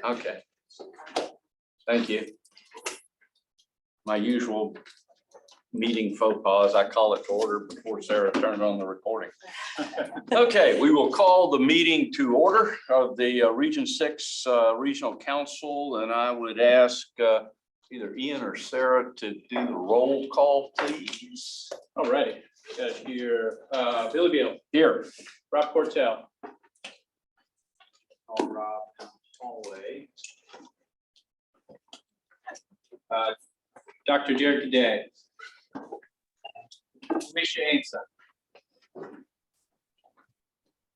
Okay. Thank you. My usual meeting faux pas, I call it to order before Sarah turned on the recording. Okay, we will call the meeting to order of the Region 6 Regional Council, and I would ask either Ian or Sarah to do the roll call, please. All right, got here, Billy Beal, Here. Rob Cortell. Rob Hallway. Dr. Jared Cadet. Misha Ainsa.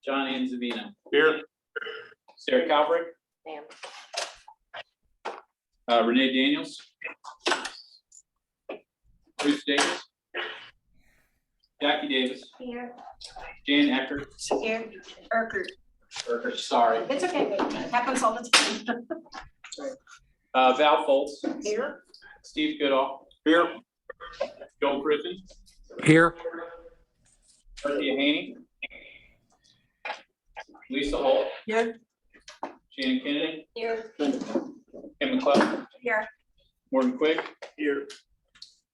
John Anzavino. Here. Sarah Calvert. Renee Daniels. Bruce Davis. Jackie Davis. Here. Jan Eckert. Here. Urquhart. Or, sorry. It's okay. Happens all the time. Val Foltz. Here. Steve Goodall. Here. Joel Griffin. Here. Cynthia Haney. Lisa Holt. Here. Shannon Kennedy. Here. Kim McClellan. Here. Morgan Quick. Here.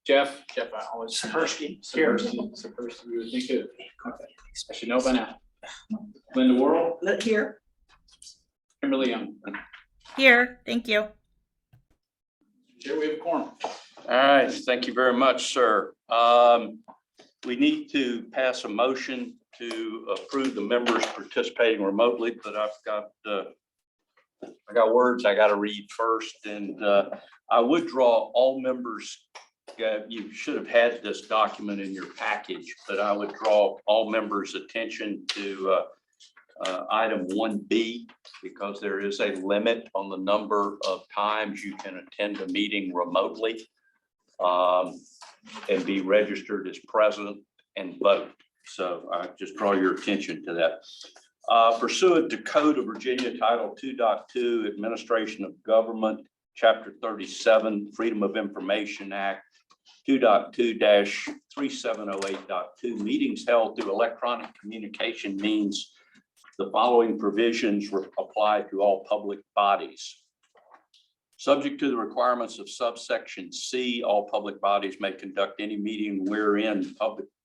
Jeff. I always. Sapersky. Here. Sapersky, we would think of. Okay. I should know by now. Linda Worrell. Here. Kimberly Young. Here, thank you. Here we have a quorum. All right, thank you very much, sir. We need to pass a motion to approve the members participating remotely, but I got words I got to read first, and I would draw all members. You should have had this document in your package, but I would draw all members' attention to item 1B, because there is a limit on the number of times you can attend a meeting remotely and be registered as present and vote. So I just draw your attention to that. Pursuant to Code of Virginia Title 2.2, Administration of Government, Chapter 37, Freedom of Information Act, 2.2-3708.2, meetings held through electronic communication means the following provisions apply to all public bodies. Subject to the requirements of subsection C, all public bodies may conduct any meeting wherein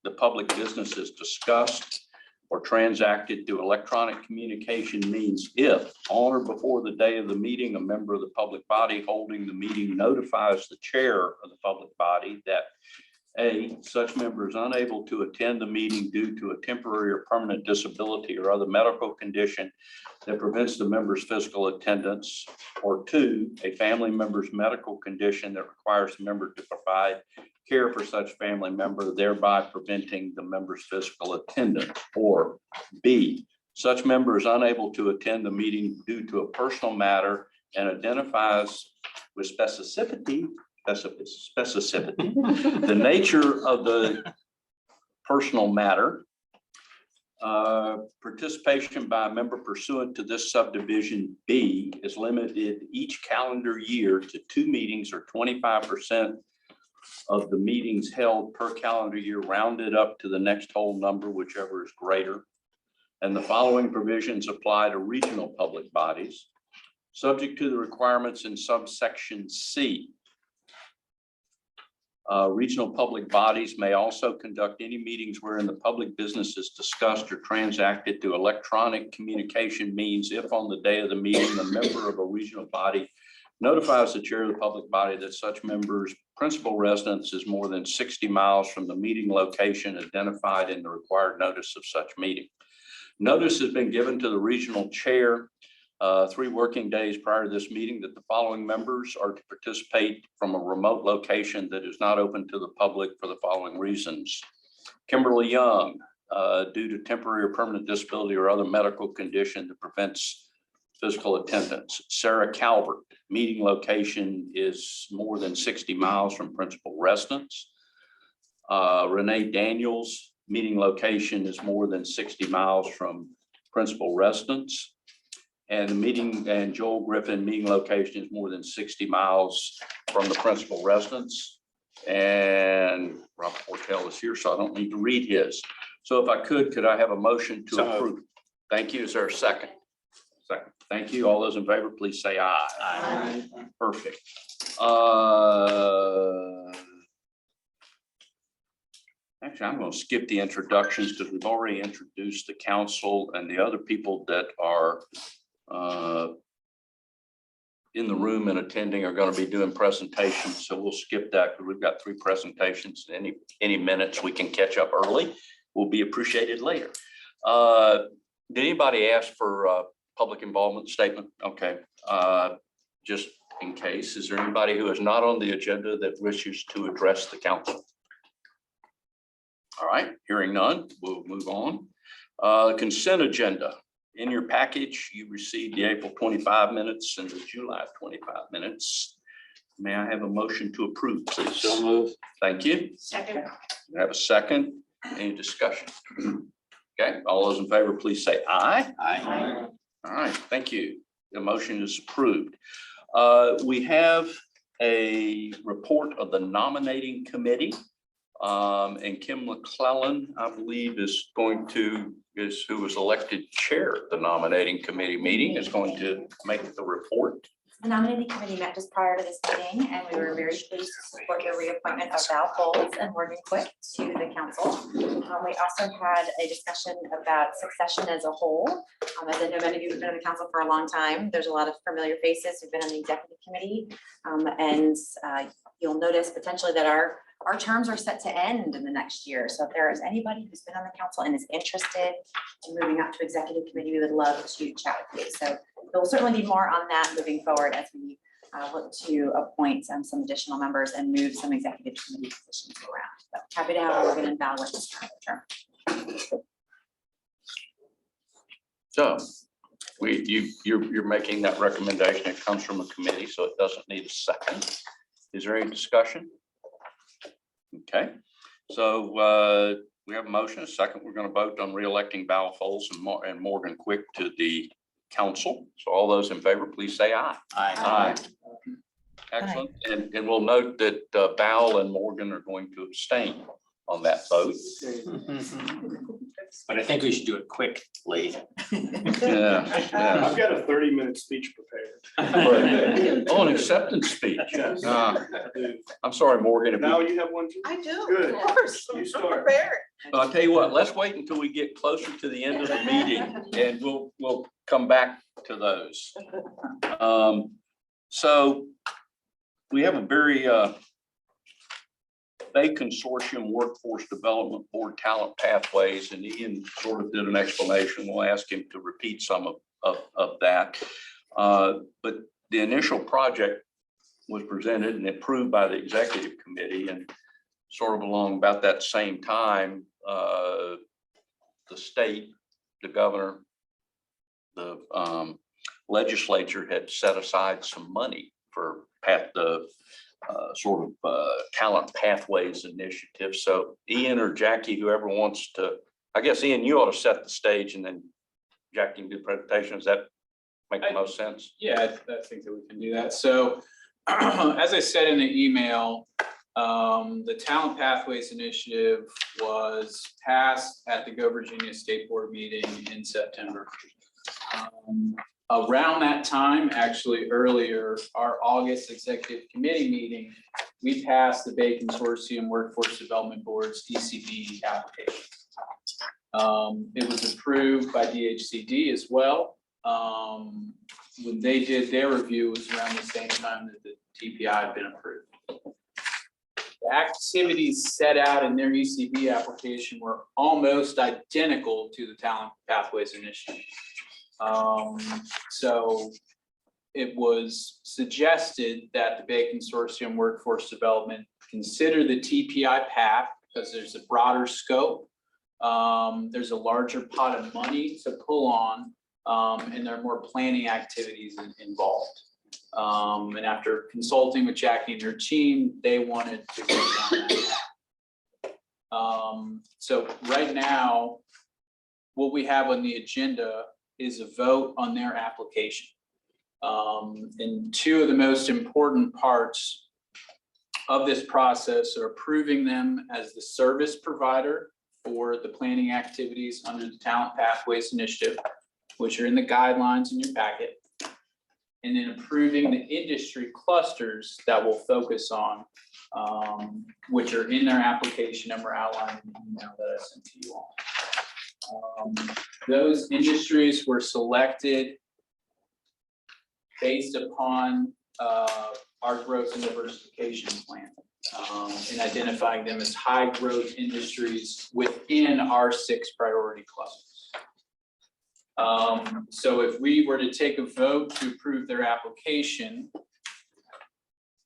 the public business is discussed or transacted through electronic communication means if on or before the day of the meeting, a member of the public body holding the meeting notifies the chair of the public body that A, such member is unable to attend the meeting due to a temporary or permanent disability or other medical condition that prevents the member's physical attendance, or 2, a family member's medical condition that requires the member to provide care for such family member, thereby preventing the member's physical attendance, or B, such member is unable to attend the meeting due to a personal matter and identifies with specificity the nature of the personal matter. Participation by a member pursuant to this subdivision B is limited each calendar year to 2 meetings or 25% of the meetings held per calendar year, rounded up to the next whole number, whichever is greater. And the following provisions apply to regional public bodies, subject to the requirements in subsection C. Regional public bodies may also conduct any meetings wherein the public business is discussed or transacted through electronic communication means if on the day of the meeting, a member of a regional body notifies the chair of the public body that such member's principal residence is more than 60 miles from the meeting location identified in the required notice of such meeting. Notice has been given to the regional chair 3 working days prior to this meeting that the following members are to participate from a remote location that is not open to the public for the following reasons. Kimberly Young, due to temporary or permanent disability or other medical condition that prevents physical attendance. Sarah Calvert, meeting location is more than 60 miles from principal residence. Renee Daniels, meeting location is more than 60 miles from principal residence. And Joel Griffin, meeting location is more than 60 miles from the principal residence. And Rob Portell is here, so I don't need to read his. So if I could I have a motion to approve? Thank you. Is there a second? Second. Thank you. All those in favor, please say aye. Aye. Perfect. Actually, I'm going to skip the introductions because we've already introduced the council and the other people that are in the room and attending are going to be doing presentations. So we'll skip that because we've got 3 presentations. Any minutes we can catch up early will be appreciated later. Did anybody ask for public involvement statement? Okay. Just in case, is there anybody who is not on the agenda that wishes to address the council? All right, hearing none, we'll move on. Consent agenda. In your package, you received the April 25 minutes and the July 25 minutes. May I have a motion to approve, please? So move. Thank you. Second. I have a second. Any discussion? Okay, all those in favor, please say aye. Aye. All right, thank you. The motion is approved. We have a report of the nominating committee. And Kim McClellan, I believe, who was elected chair at the nominating committee meeting, is going to make the report. The nominating committee met just prior to this meeting, and we were very pleased to support the reappointment of Val Folds and Morgan Quick to the council. We also had a discussion about succession as a whole. As I know many of you have been on the council for a long time, there's a lot of familiar faces who've been on the executive committee. And you'll notice potentially that our terms are set to end in the next year. So if there is anybody who's been on the council and is interested in moving up to executive committee, we would love to chat with you. So there will certainly be more on that moving forward as we look to appoint some additional members and move some executive committee positions around. So happy to have Morgan and Val with this term. So you're making that recommendation. It comes from a committee, so it doesn't need a second. Is there any discussion? Okay, so we have a motion, a second. We're going to vote on re-electing Val Folds and Morgan Quick to the council. So all those in favor, please say aye. Aye. Excellent. And we'll note that Val and Morgan are going to abstain on that vote. But I think we should do it quickly. Yeah. I've got a 30-minute speech prepared. Oh, an acceptance speech. Yes. I'm sorry, Morgan. Now you have one too? I do, Good. of course. You I'm start. prepared. I'll tell you what, let's wait until we get closer to the end of the meeting and we'll come back to those. So we have a very Bay Consortium Workforce Development Board Talent Pathways, and Ian sort of did an explanation. We'll ask him to repeat some of that. But the initial project was presented and approved by the executive committee, and sort of along about that same time, the state, the governor, the legislature had set aside some money for the talent pathways initiative. So Ian or Jackie, whoever wants to, I guess Ian, you ought to set the stage and then Jackie can do the presentation. Does that make the most sense? Yeah, I think that we can do that. So as I said in the email, the Talent Pathways Initiative was passed at the Go Virginia State Board meeting in September. Around that time, actually earlier, our August Executive Committee meeting, we passed the Bay Consortium Workforce Development Board's ECB application. It was approved by DHCD as well. When they did their review, it was around the same time that the TPI had been approved. The activities set out in their ECB application were almost identical to the Talent Pathways Initiative. So it was suggested that the Bay Consortium Workforce Development consider the TPI path because there's a broader scope. There's a larger pot of money to pull on, and there are more planning activities involved. And after consulting with Jackie and her team, they wanted to go down that path. So right now, what we have on the agenda is a vote on their application. And two of the most important parts of this process are approving them as the service provider for the planning activities under the Talent Pathways Initiative. which are in the guidelines in your packet. And then approving the industry clusters that we'll focus on, which are in their application and were outlined in the email that I sent to you all. Those industries were selected based upon our growth and diversification plan, and identifying them as high growth industries within our 6 priority clusters. So if we were to take a vote to approve their application,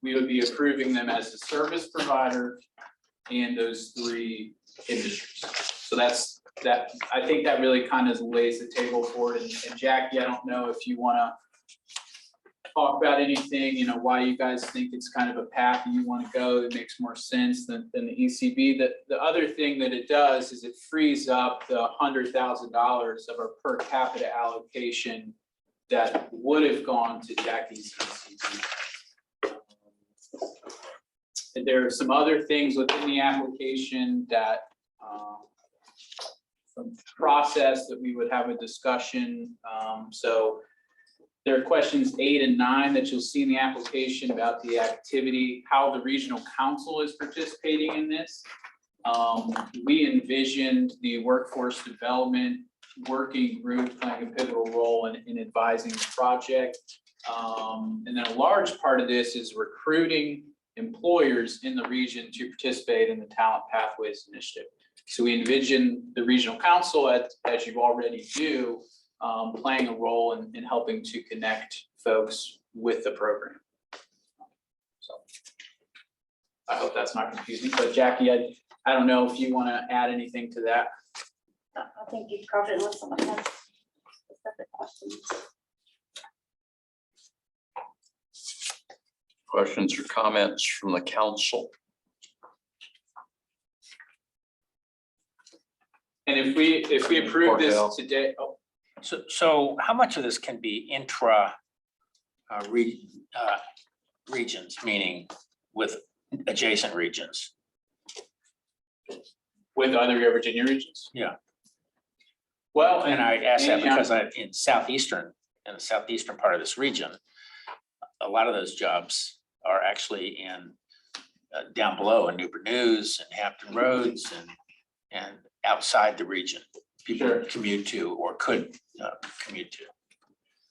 we would be approving them as a service provider in those 3 industries. So that's that. I think that really kind of lays the table for it. And Jackie, I don't know if you want to talk about anything, you know, why you guys think it's kind of a path you want to go that makes more sense than the ECB. The other thing that it does is it frees up the $100,000 of our per capita allocation that would have gone to Jackie's ECB. And there are some other things within the application that some process that we would have a discussion. So there are questions 8 and 9 that you'll see in the application about the activity, how the regional council is participating in this. We envisioned the workforce development working group playing a pivotal role in advising the project. And then a large part of this is recruiting employers in the region to participate in the Talent Pathways Initiative. So we envision the regional council, as you already do, playing a role in helping to connect folks with the program. So I hope that's not confusing, but Jackie, I don't know if you want to add anything to that. I think you covered it unless someone has specific questions. Questions or comments from the council? And if we approve this Cordell. today, So how much of this can be intra regions, meaning with adjacent regions? with other Virginia regions? Yeah. Well, And I ask that and, because in the southeastern part of this region, a lot of those jobs are actually in down below in Newport News and Hampton Roads and outside the region. People Sure. commute to or could commute to.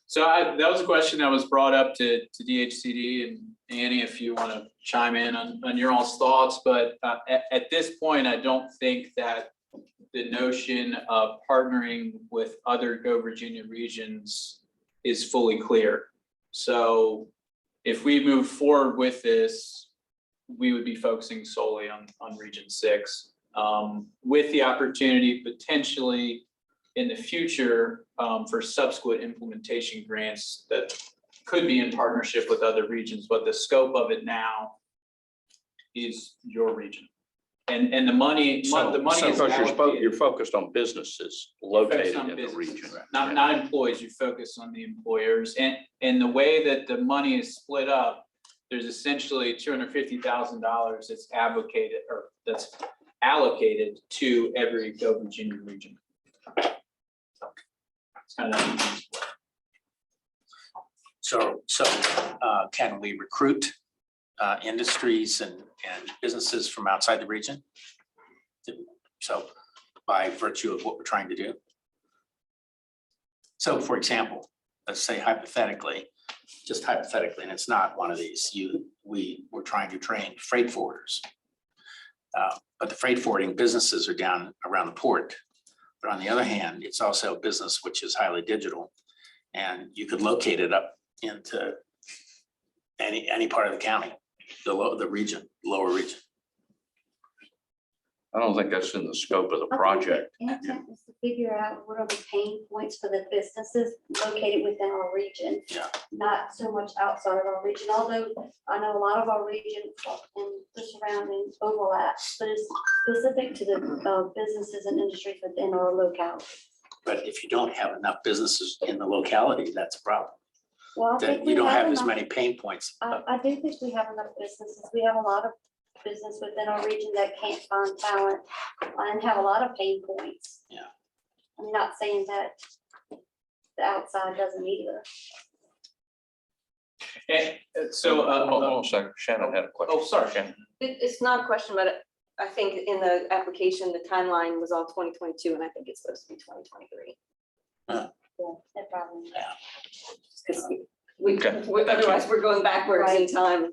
So that was a question that was brought up to DHCD, and Annie, if you want to chime in on your all's thoughts, but at this point, I don't think that the notion of partnering with other Go Virginia regions is fully clear. So if we move forward with this, we would be focusing solely on Region 6, with the opportunity potentially in the future for subsequent implementation grants that could be in partnership with other regions, but the scope of it now is your region. And the money is Because allocated. you're focused on businesses located in the region. Not employees, you focus on the employers, and the way that the money is split up, there's essentially $250,000 that's advocated or that's allocated to every Go Virginia region. It's kind of that easy split. So can we recruit industries and businesses from outside the region? So by virtue of what we're trying to do. So for example, let's say hypothetically, just hypothetically, and it's not one of these, we were trying to train freight forwarders. But the freight forwarding businesses are down around the port. But on the other hand, it's also a business which is highly digital. And you could locate it up into any part of the county, the region, lower region. I don't think that's in the scope of the project. Intent is to figure out what are the pain points for the businesses located within our region. Yeah. Not so much outside of our region, although I know a lot of our region and the surrounding overlap, but it's specific to the businesses and industries within our locality. But if you don't have enough businesses in the locality, that's a problem. Well, I Then think you we don't have as enough- many pain points. I do think we have enough businesses. We have a lot of business within our region that can't find talent and have a lot of pain points. Yeah. I'm not saying that the outside doesn't either. And so, Hold on a second. Shannon had a question. oh, sorry. Shannon. It's not a question, but I think in the application, the timeline was all 2022, and I think it's supposed to be 2023. Yeah, that probably. Because Okay, otherwise we're going backwards in time.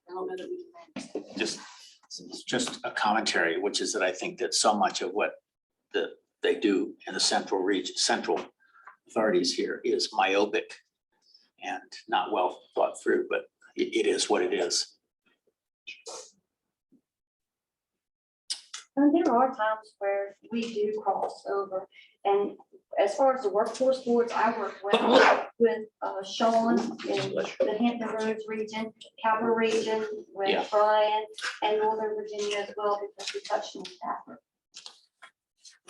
I don't know that we can. Just a commentary, which is that I think that so much of what they do in the central authorities here is myopic and not well thought through, but it is what it is. And there are times where we do cross over, and as far as the workforce boards, I work with Sean in the Hampton Roads region, Capital region, Yeah. with Brian, and Northern Virginia as well, because we touched on Stafford.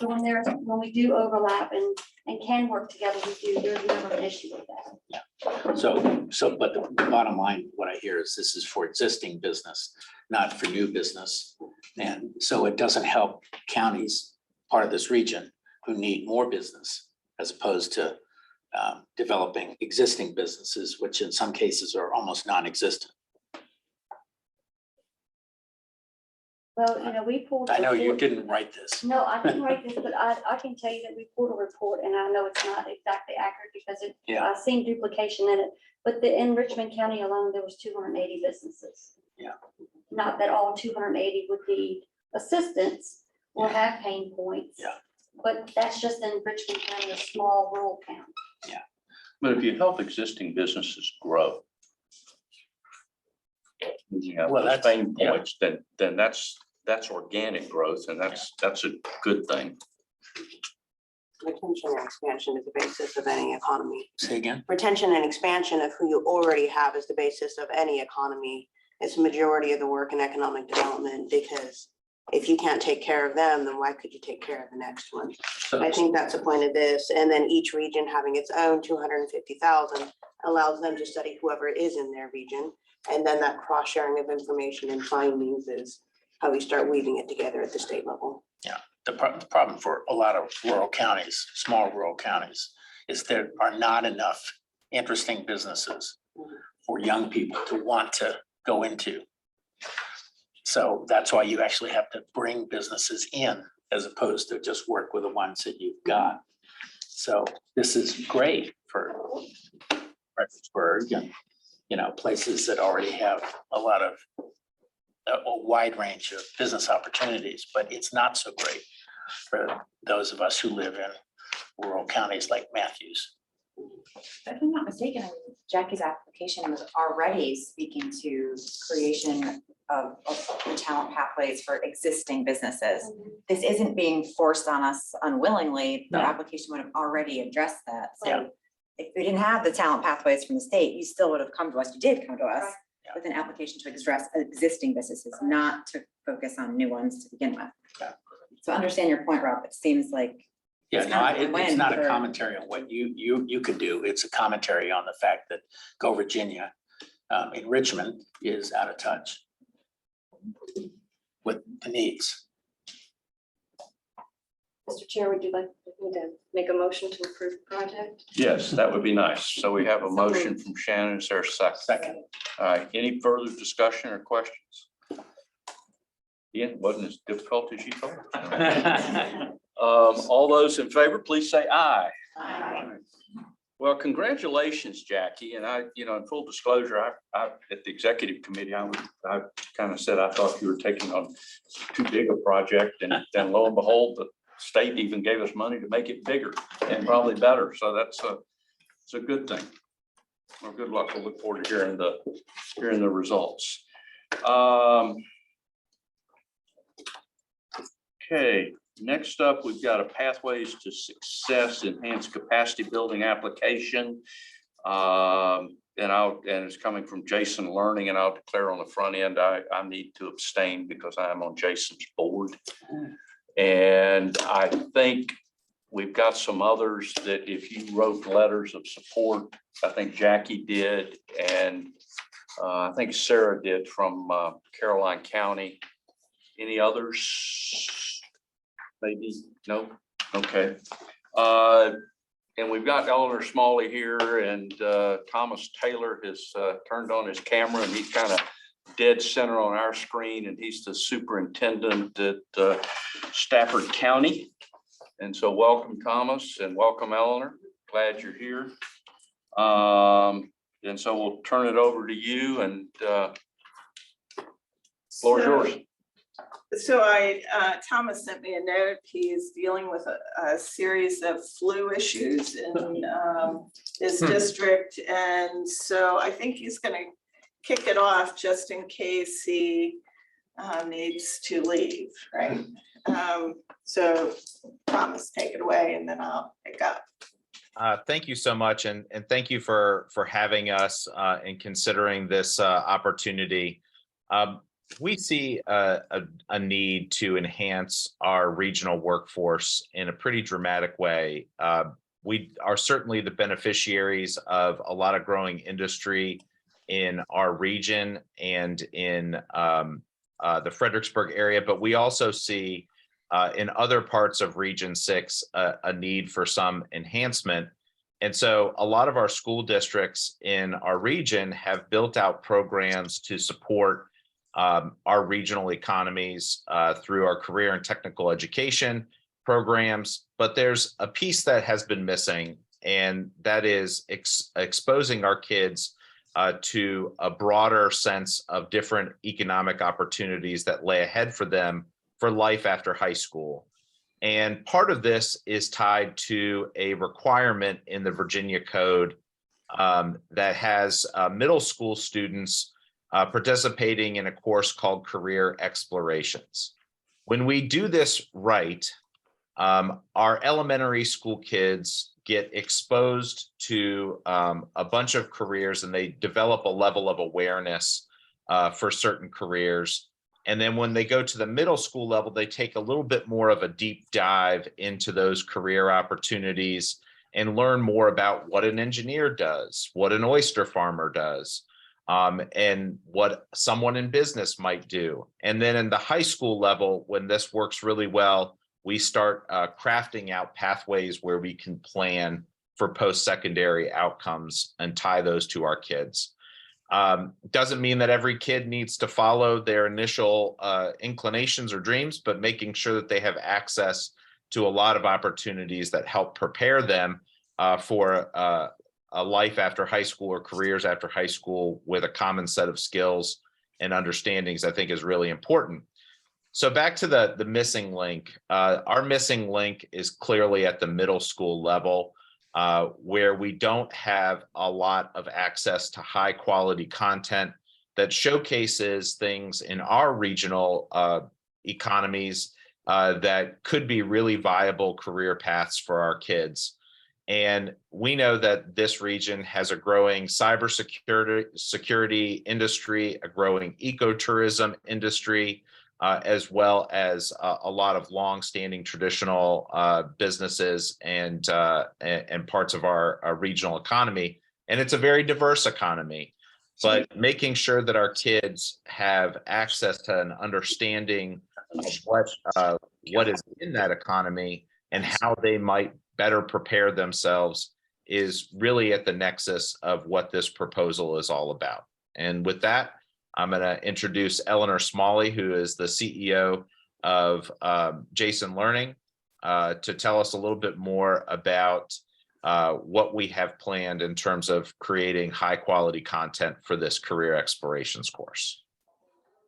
So when we do overlap and can work together, there's never an issue with that. So, but the bottom line, what I hear is this is for existing business, not for new business. And so it doesn't help counties, part of this region, who need more business as opposed to developing existing businesses, which in some cases are almost non-existent. Well, we pulled. I know you report- didn't write this. No, I didn't write this, but I can tell you that we pulled a report, and I know it's not exactly accurate because Yeah. I've seen duplication in it. But in Richmond County alone, there was 280 businesses. Yeah. Not that all 280 would need assistance or have pain points. Yeah. But that's just in Richmond County, a small rural county. But if you help existing businesses grow. You have Well, those that's- pain yeah. points, then that's organic growth, and that's a good thing. Retention and expansion is the basis of any economy. Say again? Retention and expansion of who you already have is the basis of any economy. It's the majority of the work in economic development, because if you can't take care of them, then why could you take care of the next one? I think that's the point of this. And then each region having its own 250,000 allows them to study whoever is in their region. And then that cross sharing of information and findings is how we start weaving it together at the state level. The problem for a lot of rural counties, small rural counties, is there are not enough interesting businesses for young people to want to go into. So that's why you actually have to bring businesses in as opposed to just work with the ones that you've got. So this is great for Fredericksburg and, places that already have a lot of a wide range of business opportunities, but it's not so great for those of us who live in rural counties like Matthews. If I'm not mistaken, Jackie's application was already speaking to creation of the talent pathways for existing businesses. This isn't being forced on us unwillingly. The No. application would have already addressed that. Yeah. So if we didn't have the talent pathways from the state, you still would have come to us. You did come to us Yeah. with an application to address existing businesses, not to focus on new ones to begin with. Yeah. So I understand your point, Rob. It seems like Yeah, It's no, kind of a it's win not a for- commentary on what you could do. It's a commentary on the fact that Go Virginia in Richmond is out of touch with the needs. Mr. Chair, would you like me to make a motion to approve the project? Yes, that would be nice. So we have a motion from Shannon. Is there a second? Second. All right, any further discussion or questions? Ian, it wasn't as difficult as you thought. All those in favor, please say aye. Well, congratulations, Jackie. And in full disclosure, I at the executive committee, I kind of said I thought you were taking on too big a project, and then lo and behold, the state even gave us money to make it bigger and probably better. So it's a good thing. Well, good luck. We'll look forward to hearing the results. Okay, next up, we've got a Pathways to Success Enhanced Capacity Building application. And it's coming from Jason Learning, and I'll declare on the front end, I need to abstain because I am on Jason's board. And I think we've got some others that if you wrote letters of support, I think Jackie did, and I think Sarah did from Caroline County. Any others? Maybe, no? Okay. And we've got Eleanor Smalley here, and Thomas Taylor has turned on his camera, and he's kind of dead center on our screen, and he's the superintendent at Stafford County. And so welcome, Thomas, and welcome, Eleanor. Glad you're here. And so we'll turn it over to you, and floor is yours. So Thomas sent me a note. He's dealing with a series of flu issues in his district. And so I think he's going to kick it off just in case he needs to leave, right? So Thomas, take it away and then I'll pick up. Thank you so much. And thank you for having us and considering this opportunity. We see a need to enhance our regional workforce in a pretty dramatic way. We are certainly the beneficiaries of a lot of growing industry in our region and in the Fredericksburg area, but we also see in other parts of Region 6 a need for some enhancement. And so a lot of our school districts in our region have built out programs to support our regional economies through our career and technical education programs. But there's a piece that has been missing, and that is exposing our kids to a broader sense of different economic opportunities that lay ahead for them for life after high school. And part of this is tied to a requirement in the Virginia Code that has middle school students participating in a course called Career Explorations. When we do this right, our elementary school kids get exposed to a bunch of careers, and they develop a level of awareness for certain careers. And then when they go to the middle school level, they take a little bit more of a deep dive into those career opportunities and learn more about what an engineer does, what an oyster farmer does, and what someone in business might do. And then in the high school level, when this works really well, we start crafting out pathways where we can plan for post-secondary outcomes and tie those to our kids. Doesn't mean that every kid needs to follow their initial inclinations or dreams, but making sure that they have access to a lot of opportunities that help prepare them for a life after high school or careers after high school with a common set of skills and understandings, I think is really important. So back to the missing link. Our missing link is clearly at the middle school level, where we don't have a lot of access to high quality content that showcases things in our regional economies that could be really viable career paths for our kids. And we know that this region has a growing cybersecurity industry, a growing ecotourism industry, as well as a lot of long-standing traditional businesses and parts of our regional economy. And it's a very diverse economy, but making sure that our kids have access to an understanding of what is in that economy and how they might better prepare themselves is really at the nexus of what this proposal is all about. And with that, I'm going to introduce Eleanor Smalley, who is the CEO of Jason Learning, to tell us a little bit more about what we have planned in terms of creating high quality content for this career explorations course.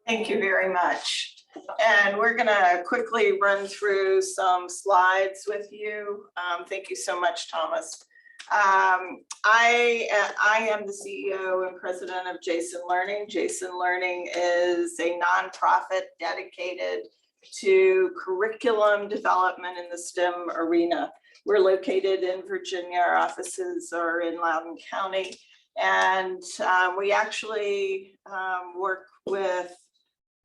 Thank you very much. And we're going to quickly run through some slides with you. Thank you so much, Thomas. I am the CEO and president of Jason Learning. Jason Learning is a nonprofit dedicated to curriculum development in the STEM arena. We're located in Virginia. Our offices are in Loudoun County. And we actually work with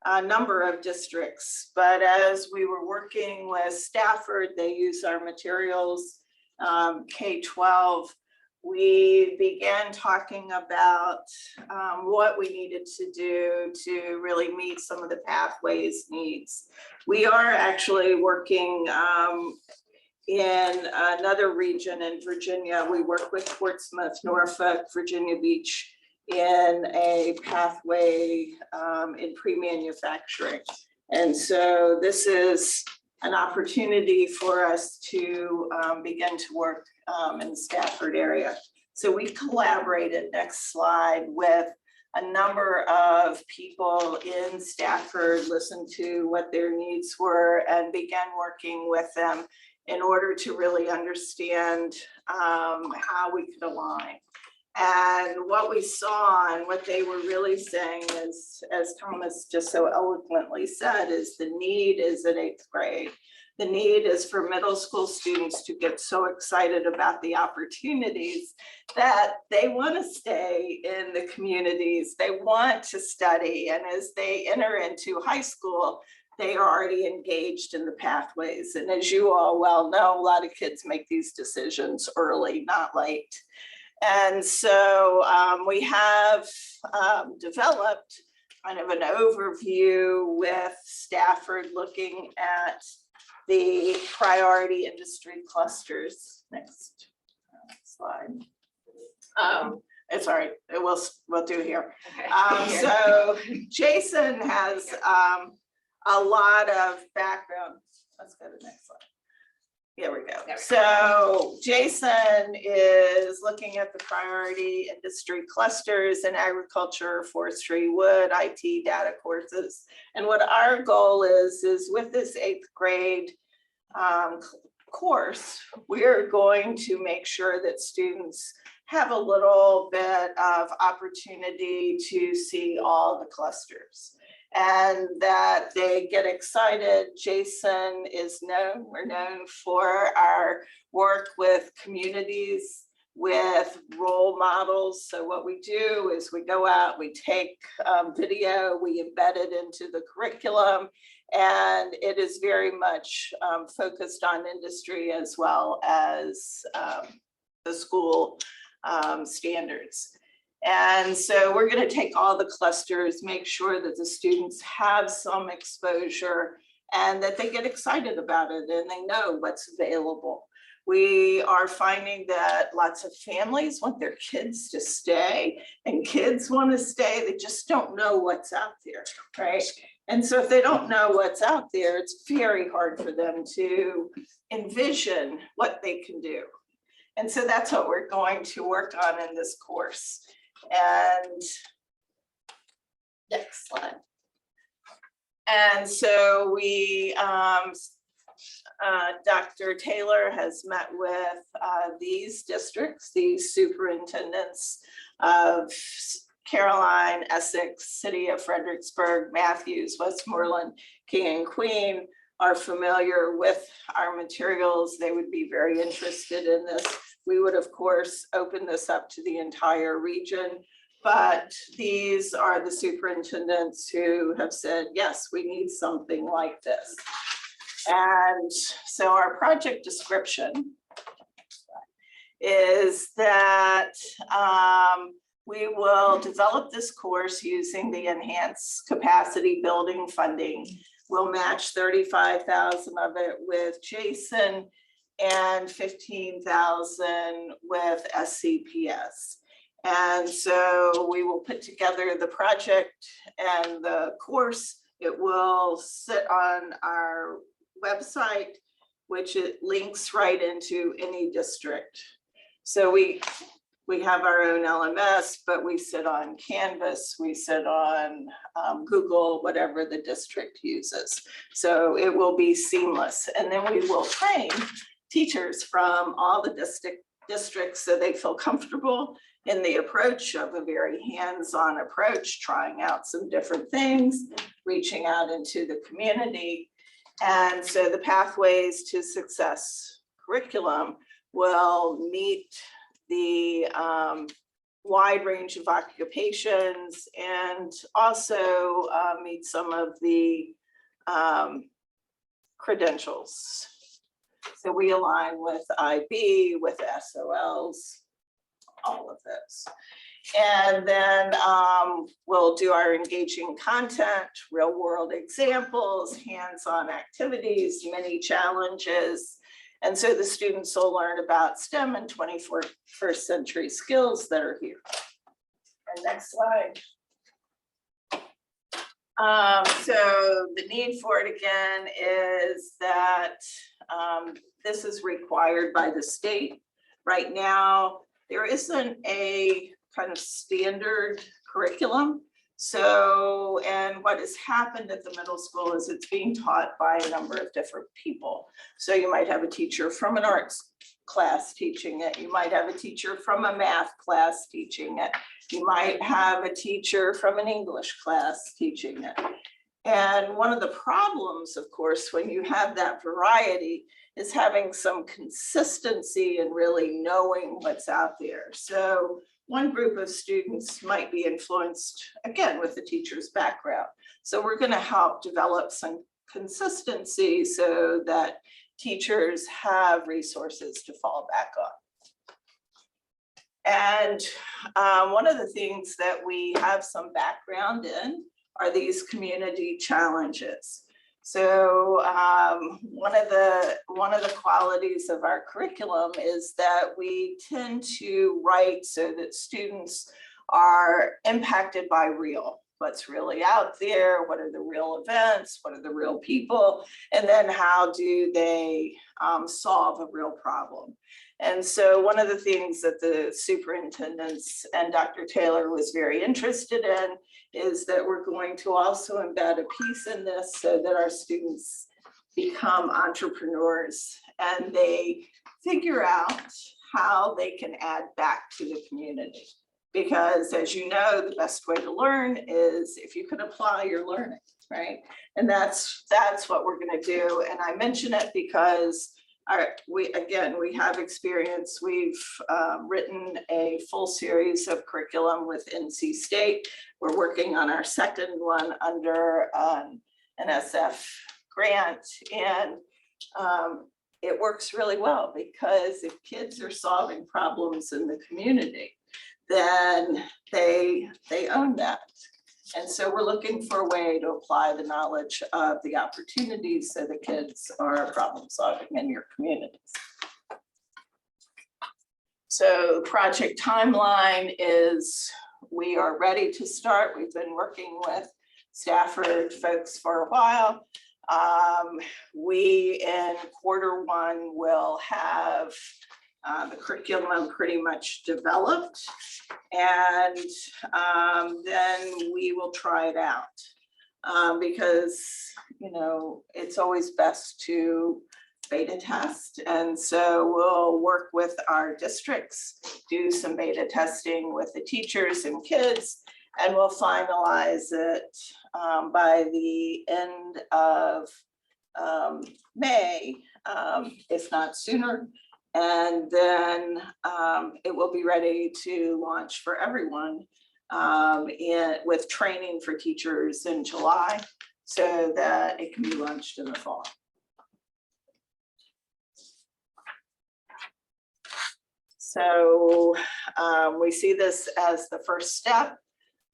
a number of districts. But as we were working with Stafford, they use our materials. K-12, we began talking about what we needed to do to really meet some of the pathways needs. We are actually working in another region in Virginia. We work with Portsmouth, Norfolk, Virginia Beach in a pathway in pre-manufacturing. And so this is an opportunity for us to begin to work in the Stafford area. So we collaborated, next slide, with a number of people in Stafford, listened to what their needs were and began working with them in order to really understand how we could align. And what we saw and what they were really saying is, as Thomas just so eloquently said, is the need is in 8th grade. The need is for middle school students to get so excited about the opportunities that they want to stay in the communities, they want to study, and as they enter into high school, they are already engaged in the pathways. And as you all well know, a lot of kids make these decisions early, not late. And so we have developed kind of an overview with Stafford looking at the priority industry clusters. Next slide. It's all right, we'll do here. So Jason has a lot of background. Let's go to the next slide. Here we go. So Jason is looking at the priority industry clusters in agriculture, forestry, wood, IT, data courses. And what our goal is with this 8th grade course, we're going to make sure that students have a little bit of opportunity to see all the clusters, and that they get excited. Jason is known, we're known for our work with communities, with role models. So what we do is we go out, we take video, we embed it into the curriculum, and it is very much focused on industry as well as the school standards. And so we're going to take all the clusters, make sure that the students have some exposure and that they get excited about it and they know what's available. We are finding that lots of families want their kids to stay, and kids want to stay, they just don't know what's out there, right? And so if they don't know what's out there, it's very hard for them to envision what they can do. And so that's what we're going to work on in this course. And next slide. And so we, Dr. Taylor has met with these districts, these superintendents of Caroline, Essex, City of Fredericksburg, Matthews, Westmoreland, King and Queen, are familiar with our materials. They would be very interested in this. We would, of course, open this up to the entire region, but these are the superintendents who have said, yes, we need something like this. And so our project description is that we will develop this course using the enhanced capacity building funding. We'll match 35,000 of it with Jason and 15,000 with SCPS. And so we will put together the project and the course. It will sit on our website, which it links right into any district. So we have our own LMS, but we sit on Canvas, we sit on Google, whatever the district uses. So it will be seamless. And then we will train teachers from all the districts so they feel comfortable in the approach of a very hands-on approach, trying out some different things, reaching out into the community. And so the Pathways to Success curriculum will meet the wide range of occupations and also meet some of the credentials. So we align with IB, with SOLs, all of this. And then we'll do our engaging content, real world examples, hands-on activities, many challenges. And so the students will learn about STEM and 21st century skills that are here. And next slide. So the need for it again is that this is required by the state. Right now, there isn't a kind of standard curriculum. So, and what has happened at the middle school is it's being taught by a number of different people. So you might have a teacher from an arts class teaching it. You might have a teacher from a math class teaching it. You might have a teacher from an English class teaching it. And one of the problems, of course, when you have that variety is having some consistency and really knowing what's out there. So one group of students might be influenced, again, with the teacher's background. So we're going to help develop some consistency so that teachers have resources to fall back on. And one of the things that we have some background in are these community challenges. So one of the qualities of our curriculum is that we tend to write so that students are impacted by what's really out there, what are the real events, what are the real people, and then how do they solve a real problem. And so one of the things that the superintendents and Dr. Taylor was very interested in is that we're going to also embed a piece in this so that our students become entrepreneurs and they figure out how they can add back to the community. Because as you know, the best way to learn is if you can apply your learning, right? And that's what we're going to do. And I mention it because we have experience. We've written a full series of curriculum with NC State. We're working on our second one under an NSF grant, and it works really well because if kids are solving problems in the community, then they own that. And so we're looking for a way to apply the knowledge of the opportunities so the kids are problem solving in your communities. So project timeline is we are ready to start. We've been working with Stafford folks for a while. We in Q1 will have the curriculum pretty much developed, and then we will try it out because, you know, it's always best to beta test. And so we'll work with our districts, do some beta testing with the teachers and kids, and we'll finalize it by the end of May, if not sooner. And then it will be ready to launch for everyone with training for teachers in July so that it can be launched in the fall. So we see this as the first step.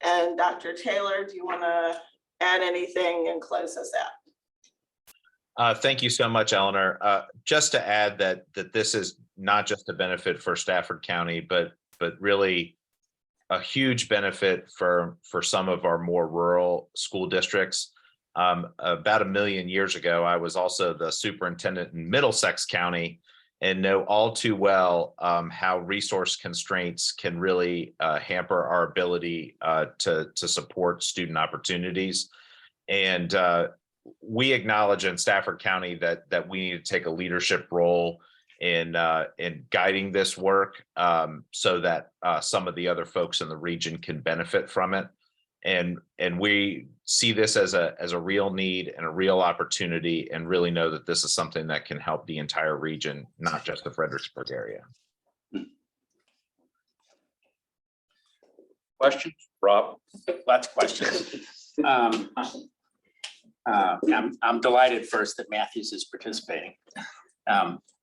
And Dr. Taylor, do you want to add anything and close us out? Thank you so much, Eleanor. Just to add that this is not just a benefit for Stafford County, but really a huge benefit for some of our more rural school districts. About 1 million years ago, I was also the superintendent in Middlesex County and know all too well how resource constraints can really hamper our ability to support student opportunities. And we acknowledge in Stafford County that we need to take a leadership role in guiding this work so that some of the other folks in the region can benefit from it. And we see this as a real need and a real opportunity, and really know that this is something that can help the entire region, not just the Fredericksburg area. Questions, Rob? Lots of questions. I'm delighted first that Matthews is participating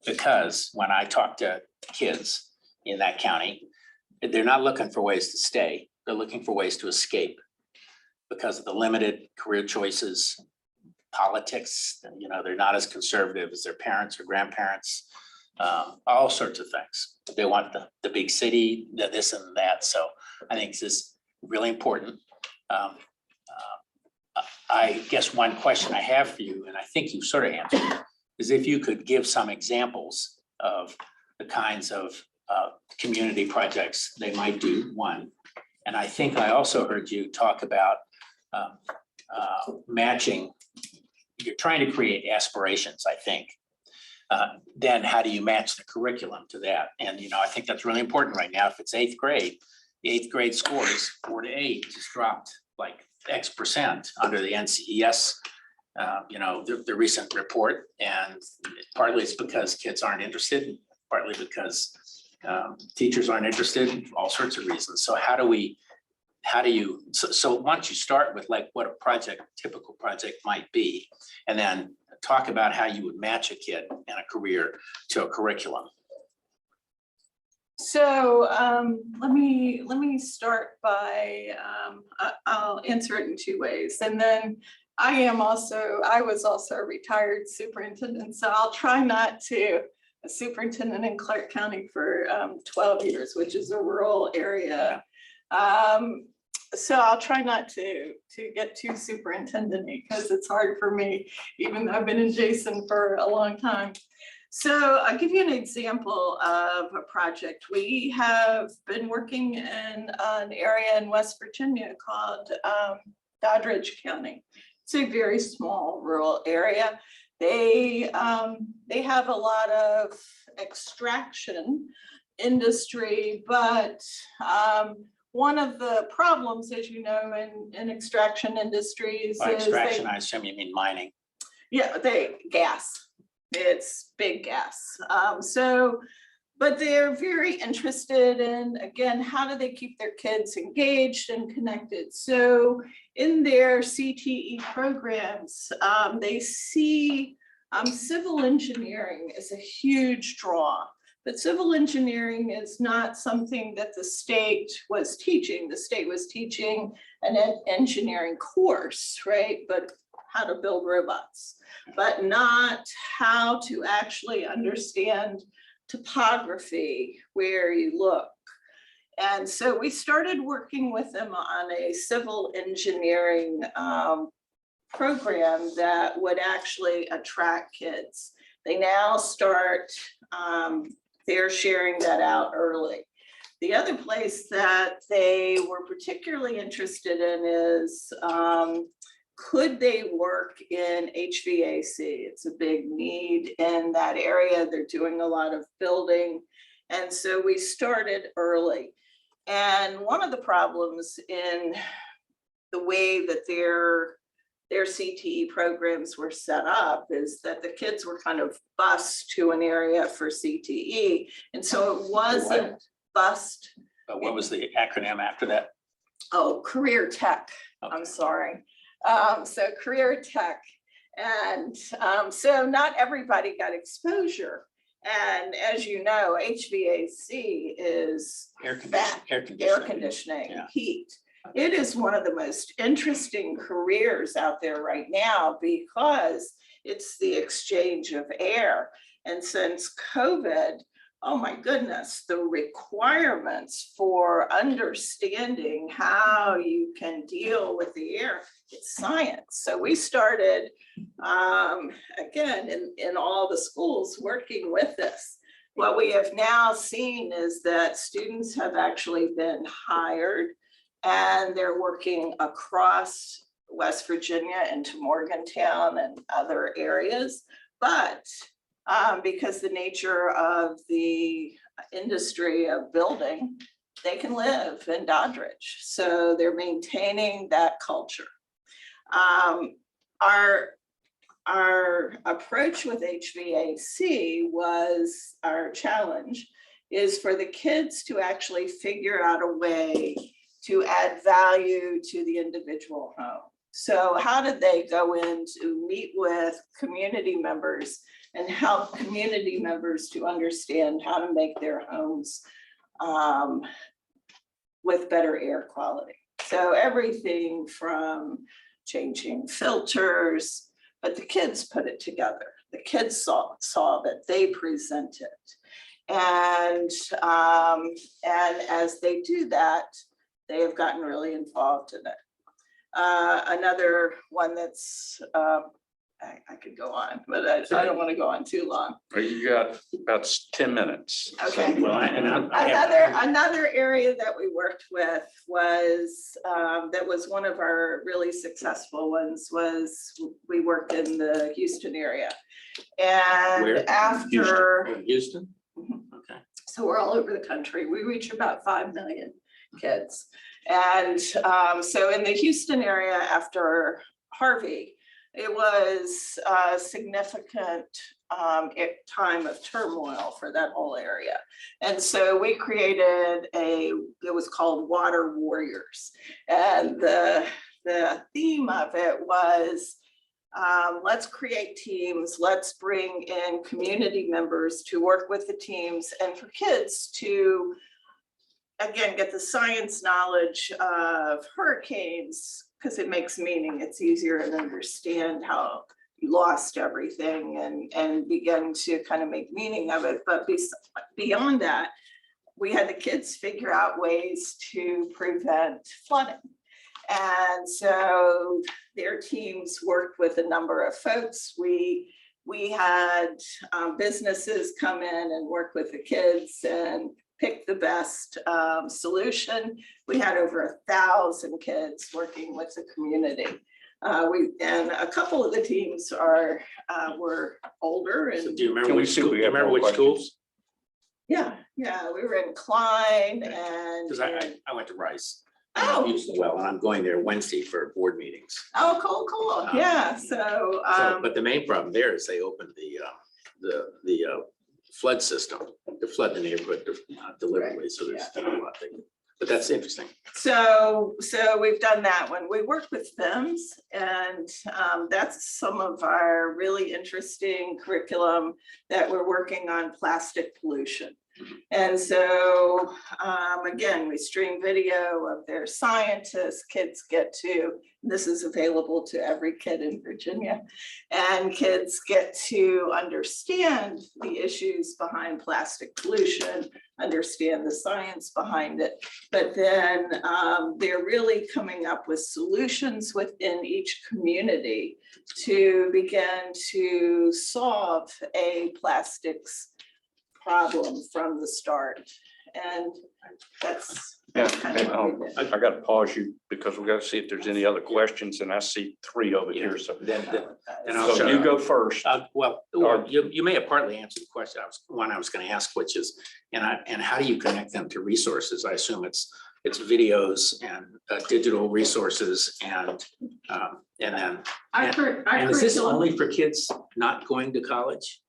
because when I talk to kids in that county, they're not looking for ways to stay. They're looking for ways to escape because of the limited career choices, politics, you know, they're not as conservative as their parents or grandparents. All sorts of things. They want the big city, this and that. So I think this is really important. I guess one question I have for you, and I think you've sort of answered it, is if you could give some examples of the kinds of community projects they might do, one. And I think I also heard you talk about matching. You're trying to create aspirations, I think. Then how do you match the curriculum to that? And, you know, I think that's really important right now. If it's eighth grade, the eighth grade scores 4 to 8 just dropped like X% under the NCES, you know, the recent report. And partly it's because kids aren't interested, partly because teachers aren't interested, all sorts of reasons. So so once you start with like what a typical project might be, and then talk about how you would match a kid and a career to a curriculum. So let me start by, I'll answer it in 2 ways. And then I was also a retired superintendent, so I'll try not to, a superintendent in Clark County for 12 years, which is a rural area. So I'll try not to get too superintendent-y because it's hard for me, even though I've been in Jason for a long time. So I'll give you an example of a project. We have been working in an area in West Virginia called Doddridge County. It's a very small rural area. They have a lot of extraction industry, but one of the problems, as you know, in extraction industries By is extraction, I assume you mean mining. Yeah, gas. It's big gas. But they're very interested in, again, how do they keep their kids engaged and connected? So in their CTE programs, they see civil engineering as a huge draw. But civil engineering is not something that the state was teaching. The state was teaching an engineering course, right? But how to build robots, but not how to actually understand topography, where you look. And so we started working with them on a civil engineering program that would actually attract kids. They now start, they're sharing that out early. The other place that they were particularly interested in is, could they work in HVAC? It's a big need in that area. They're doing a lot of building. And so we started early. And one of the problems in the way that their CTE programs were set up is that the kids were kind of bused to an area for CTE. And so it wasn't bused. But what was the acronym after that? Oh, career tech. Okay. I'm sorry. So career tech. And so not everybody got exposure. And as you know, HVAC is air conditioning, yeah. Heat. It is one of the most interesting careers out there right now because it's the exchange of air. And since COVID, oh my goodness, the requirements for understanding how you can deal with the air, it's science. So we started, again, in all the schools working with this. What we have now seen is that students have actually been hired and they're working across West Virginia into Morgantown and other areas. But because the nature of the industry of building, they can live in Doddridge. So they're maintaining that culture. Our approach with HVAC was, our challenge is for the kids to actually figure out a way to add value to the individual home. So how did they go in to meet with community members and help community members to understand how to make their homes with better air quality? So everything from changing filters, but the kids put it together. The kids saw it, they presented. And as they do that, they have gotten really involved in it. Another one that's, I could go on, but I don't want to go on too long. You got about 10 minutes. Okay. Well, Another area that we worked with was, that was one of our really successful ones, was we worked in the Houston area. And Where? after, Houston? Mhm. Okay. so we're all over the country. We reach about 5 million kids. And so in the Houston area after Harvey, it was a significant time of turmoil for that whole area. And so we created it was called Water Warriors. And the theme of it was, let's create teams, let's bring in community members to work with the teams, and for kids to, again, get the science knowledge of hurricanes, because it makes meaning. It's easier to understand how you lost everything and begin to kind of make meaning of it. But beyond that, we had the kids figure out ways to prevent flooding. And so their teams worked with a number of folks. We had businesses come in and work with the kids and pick the best solution. We had over 1,000 kids working with the community. And a couple of the teams were older So and do you remember Can we which see if school, we do you have remember more which schools? yeah, we were in Klein and. Because I went to Rice. Oh. Houston well, and I'm going there Wednesday for board meetings. Oh, cool. Yeah, so. So, but the main problem there is they opened the flood system, to flood the neighborhood deliberately, so there's still a lot there. But that's interesting. So we've done that one. We work with FEMS, and that's some of our really interesting curriculum that we're working on plastic pollution. And so, again, we stream video of their scientists, kids get to, this is available to every kid in Virginia, and kids get to understand the issues behind plastic pollution, understand the science behind it, but then they're really coming up with solutions within each community to begin to solve a plastics problem from the start. And that's Yeah, kind of what we did. I got to pause you because we got to see if there's any other questions, and I see 3 over here. So Then I'll so shut you up. go first. Well, or you may have partly answered the question. I was going to ask, which is, and how do you connect them to resources? I assume it's videos and digital resources and then. And is this only for kids not going to college?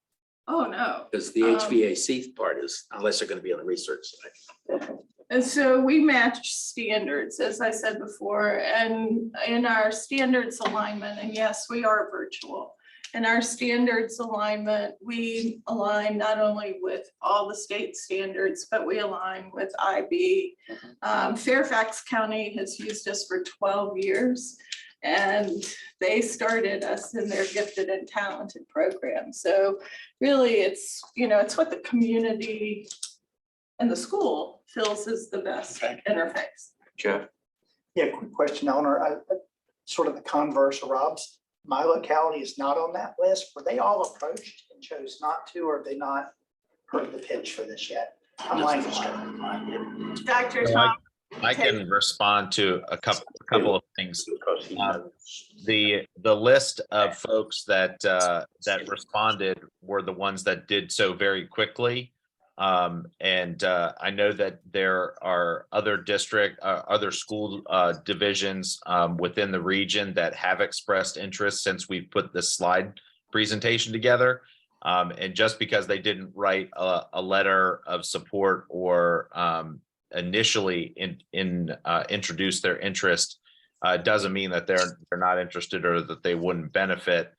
Oh, no. Because the HVAC part is, unless they're going to be on the research side. And so we match standards, as I said before, and in our standards alignment, and yes, we are virtual. In our standards alignment, we align not only with all the state standards, but we align with IB. Fairfax County has used us for 12 years. And they started us in their gifted and talented program. So really it's what the community and the school feels is the best interface. Jeff. Yeah, quick question, Eleanor. Sort of the converse of Rob's. My locality is not on that list. Were they all approached and chose not to, or have they not heard the pitch for this yet? I'm language stricken. Dr. So Tom. I can respond to a couple of things. The list of folks that responded were the ones that did so very quickly. And I know that there are other school divisions within the region that have expressed interest since we've put this slide presentation together. And just because they didn't write a letter of support or initially introduce their interest doesn't mean that they're not interested or that they wouldn't benefit.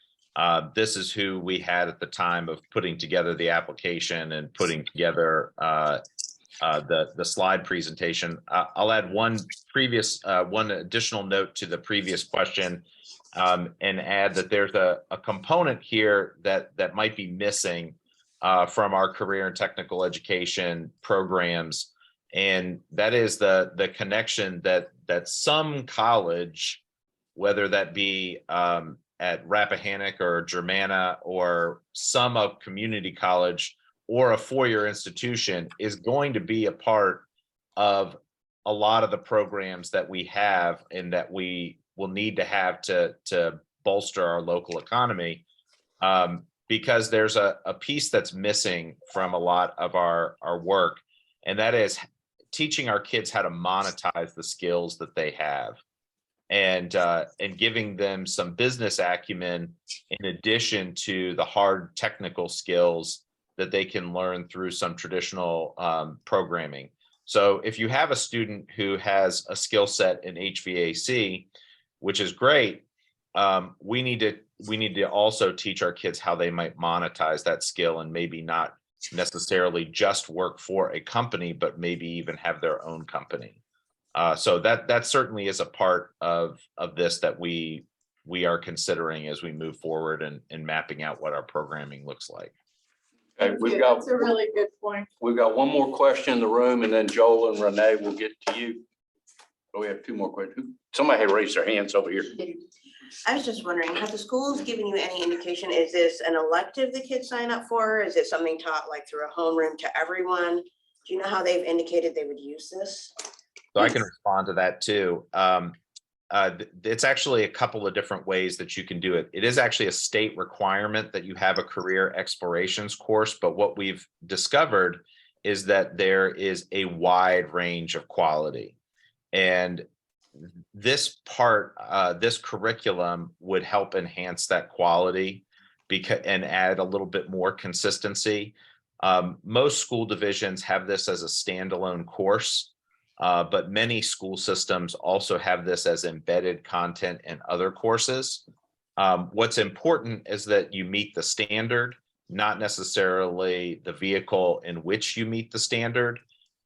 This is who we had at the time of putting together the application and putting together the slide presentation. I'll add one additional note to the previous question. and add that there's a component here that might be missing from our career and technical education programs. And that is the connection that some college, whether that be at Rappahannock or Germanna or some of community college or a four-year institution, is going to be a part of a lot of the programs that we have and that we will need to have to bolster our local economy. Because there's a piece that's missing from a lot of our work, and that is teaching our kids how to monetize the skills that they have, and giving them some business acumen in addition to the hard technical skills that they can learn through some traditional programming. So if you have a student who has a skill set in HVAC, which is great, we need to also teach our kids how they might monetize that skill, and maybe not necessarily just work for a company, but maybe even have their own company. So that certainly is a part of this that we are considering as we move forward and mapping out what our programming looks like. Okay, That's a really good point. we've got one more question in the room, and then Joel and Renee will get to you. Oh, we have two more questions. Somebody had raised their hands over here. I was just wondering, have the schools given you any indication, is this an elective the kids sign up for? Is it something taught like through a homeroom to everyone? Do you know how they've indicated they would use this? So I can respond to that too. It's actually a couple of different ways that you can do it. It is actually a state requirement that you have a career explorations course, but what we've discovered is that there is a wide range of quality. And this curriculum would help enhance that quality and add a little bit more consistency. Most school divisions have this as a standalone course. But many school systems also have this as embedded content in other courses. What's important is that you meet the standard, not necessarily the vehicle in which you meet the standard.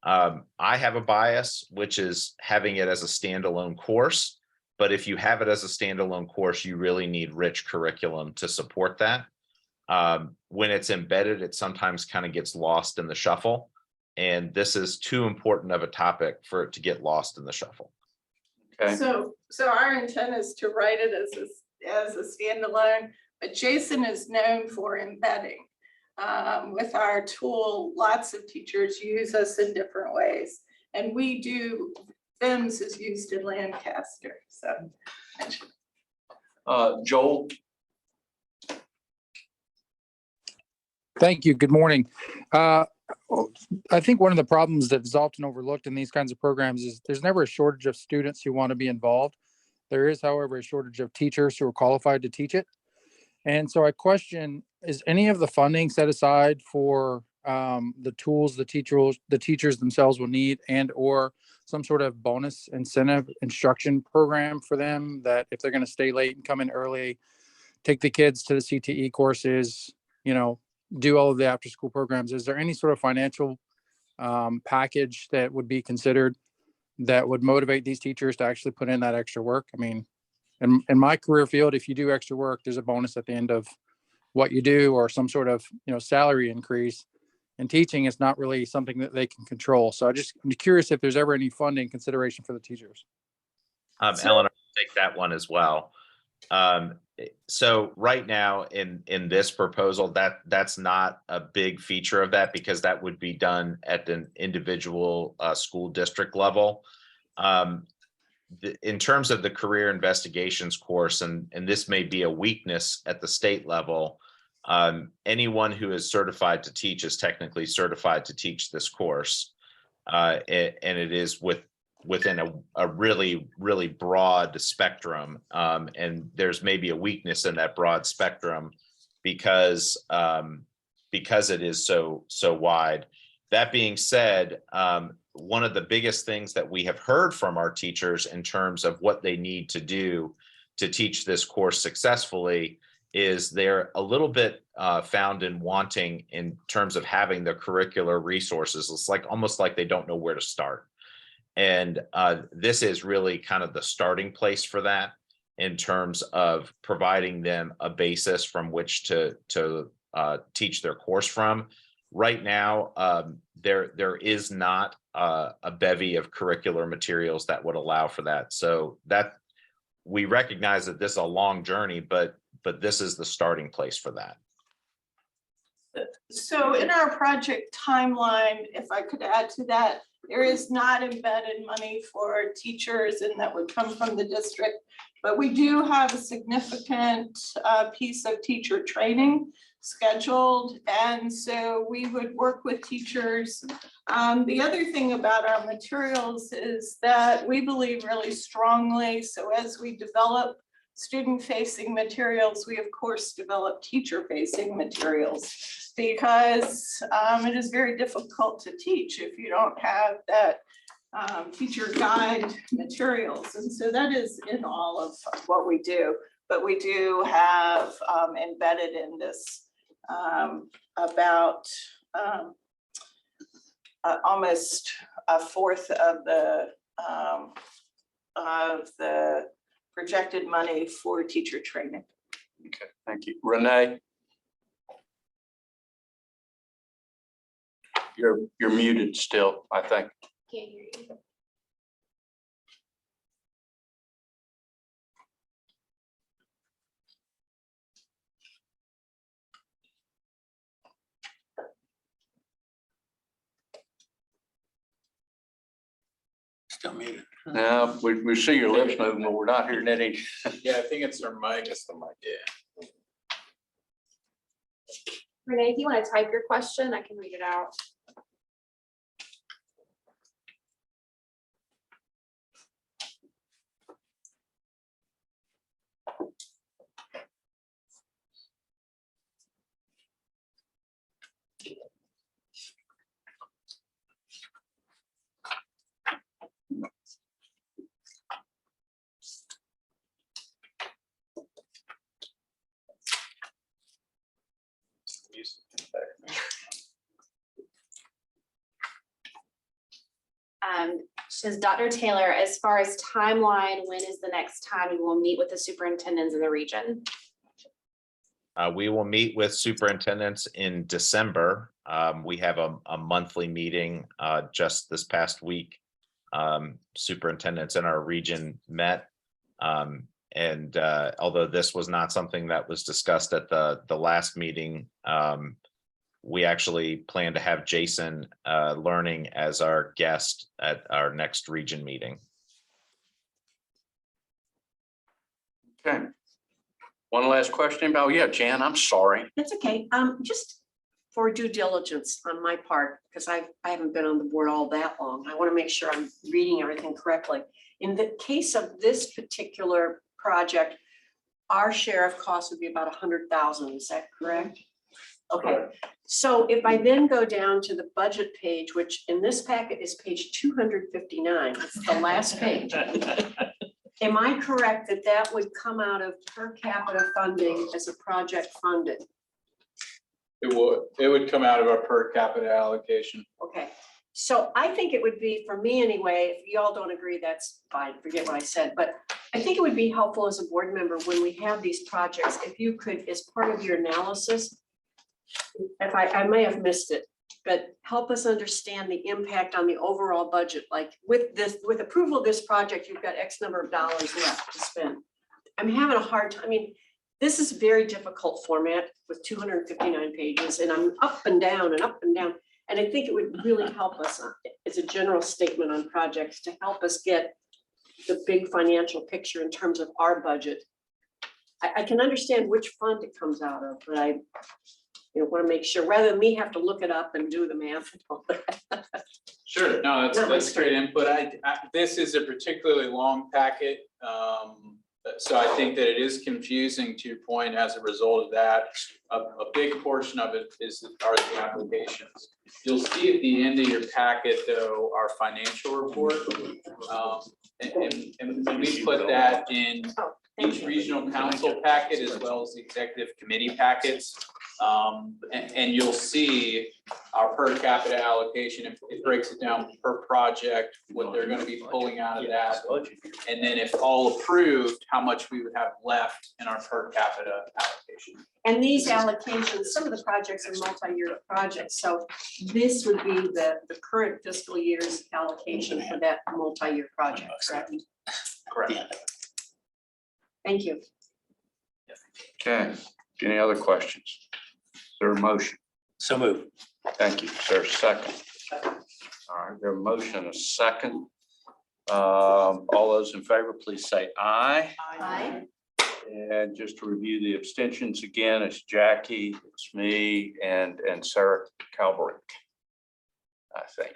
I have a bias, which is having it as a standalone course. But if you have it as a standalone course, you really need rich curriculum to support that. When it's embedded, it sometimes kind of gets lost in the shuffle. And this is too important of a topic for it to get lost in the shuffle. Okay. So our intent is to write it as a standalone, but Jason is known for embedding. With our tool, lots of teachers use us in different ways, and we do, FIMS is used in Lancaster, so. Joel? Thank you. Good morning. I think one of the problems that is often overlooked in these kinds of programs is there's never a shortage of students who want to be involved. There is, however, a shortage of teachers who are qualified to teach it. And so I question, is any of the funding set aside for the tools the teachers themselves will need, and or some sort of bonus incentive instruction program for them, that if they're going to stay late and come in early, take the kids to the CTE courses, do all of the after school programs? Is there any sort of financial package that would be considered that would motivate these teachers to actually put in that extra work? I mean, in my career field, if you do extra work, there's a bonus at the end of what you do, or some sort of salary increase. And teaching is not really something that they can control. So I'm curious if there's ever any funding consideration for the teachers. Ellen, I'll take that one as well. So right now in this proposal, that's not a big feature of that, because that would be done at an individual school district level. In terms of the career investigations course, and this may be a weakness at the state level, anyone who is certified to teach is technically certified to teach this course. And it is within a really, really broad spectrum. And there's maybe a weakness in that broad spectrum because it is so wide. That being said, one of the biggest things that we have heard from our teachers in terms of what they need to do to teach this course successfully is they're a little bit found in wanting in terms of having the curricular resources. It's almost like they don't know where to start. And this is really kind of the starting place for that. in terms of providing them a basis from which to teach their course from. Right now, there is not a bevy of curricular materials that would allow for that. So that we recognize that this is a long journey, but this is the starting place for that. So in our project timeline, if I could add to that, there is not embedded money for teachers, and that would come from the district. But we do have a significant piece of teacher training scheduled, and so we would work with teachers. The other thing about our materials is that we believe really strongly, so as we develop student-facing materials, we of course develop teacher-facing materials, because it is very difficult to teach if you don't have that teacher guide materials. And so that is in all of what we do. But we do have embedded in this about almost a fourth of the projected money for teacher training. Okay, thank you. Renee? You're muted still, I think. Can't hear you. Still muted. Now, we see your lips moving, but we're not hearing any. Yeah, I think it's their mic. It's the mic. Yeah. Renee, if you want to type your question, I can read it out. Says Dr. Taylor, as far as timeline, when is the next time we will meet with the superintendents in the region? We will meet with superintendents in December. We have a monthly meeting just this past week. Superintendents in our region met. And although this was not something that was discussed at the last meeting, we actually plan to have Jason Learning as our guest at our next region meeting. Okay. One last question. Oh, yeah, Jan, I'm sorry. That's okay. Just for due diligence on my part, because I haven't been on the board all that long. I want to make sure I'm reading everything correctly. In the case of this particular project, our share of costs would be about 100,000. Is that correct? Okay, so if I then go down to the budget page, which in this packet is page 259, it's the last page. Am I correct that that would come out of per capita funding as a project funded? It would come out of our per capita allocation. Okay, so I think it would be, for me anyway, if y'all don't agree, that's fine, forget what I said, but I think it would be helpful as a board member when we have these projects, if you could, as part of your analysis, if I may have missed it, but help us understand the impact on the overall budget. Like with approval of this project, you've got X number of dollars left to spend. I'm having a hard time. I mean, this is very difficult format with 259 pages, and I'm up and down and up and down. And I think it would really help us as a general statement on projects to help us get the big financial picture in terms of our budget. I can understand which fund it comes out of, but I want to make sure, rather than me have to look it up and do the math. Sure, no, that's great input. This is a particularly long packet. So I think that it is confusing, to your point, as a result of that. A big portion of it are the applications. You'll see at the end of your packet, though, our financial report. And we put that in each regional council packet as well as the executive committee packets. And you'll see our per capita allocation, it breaks it down per project, what they're gonna be pulling out of that. And then if all approved, how much we would have left in our per capita allocation. And these allocations, some of the projects are multi-year projects, so this would be the current fiscal year's allocation for that multi-year project, correct? Correct. Thank you. Okay, any other questions? Is there a motion? So move. Thank you. Is there a second? All right, there a motion, a second. All those in favor, please say aye. Aye. And just to review the abstentions again, it's Jackie, it's me, and Sarah Calvert. I think.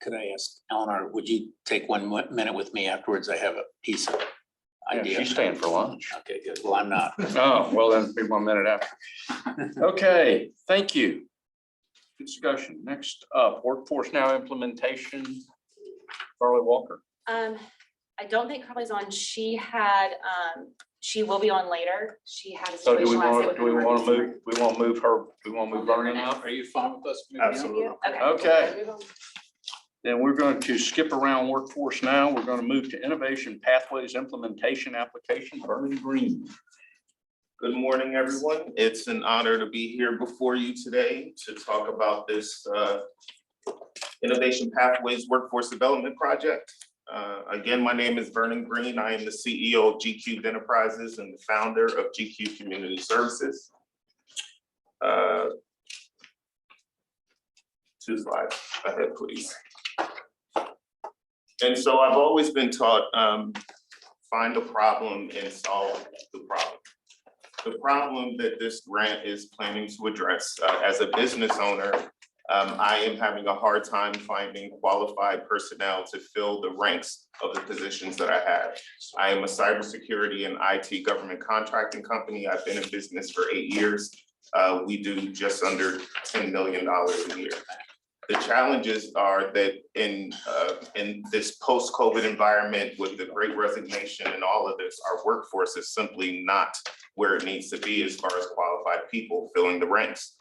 Could I ask Eleanor, would you take 1 minute with me afterwards? I have a piece of Yeah, idea. she's staying for lunch. Okay, good. Well, I'm not. Oh, well, then be 1 minute after. Okay, thank you. Discussion. Next up, Workforce Now implementation. Carly Walker. I don't think Carly's on. She had, she will be on later. She had a So do we situation last night want, with do we an want to emergency. move, we want to move her, we want to move Vernon out? Are you fine with us? moving on? Absolutely. Okay. Then we're going to skip around Workforce Now. We're going to move to Innovation Pathways Implementation Application, Vernon Green. Good morning, everyone. It's an honor to be here before you today to talk about this Innovation Pathways Workforce Development Project. Again, my name is Vernon Green. I am the CEO of G Cubed Enterprises and the founder of G Cubed Community Services. 2 slides ahead, please. And so I've always been taught, find a problem and solve the problem. The problem that this grant is planning to address, as a business owner, I am having a hard time finding qualified personnel to fill the ranks of the positions that I have. I am a cybersecurity and IT government contracting company. I've been in business for 8 years. We do just under $10 million a year. The challenges are that in this post-COVID environment with the Great Resignation and all of this, our workforce is simply not where it needs to be as far as qualified people filling the ranks.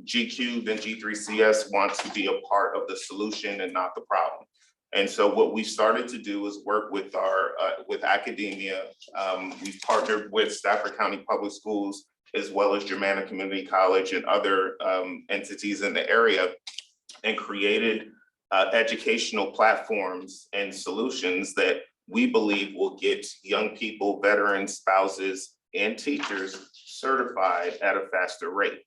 G Cubed and G3CS want to be a part of the solution and not the problem. And so what we started to do is work with our with academia. We've partnered with Stafford County Public Schools as well as Germanna Community College and other entities in the area, and created educational platforms and solutions that we believe will get young people, veterans, spouses, and teachers certified at a faster rate.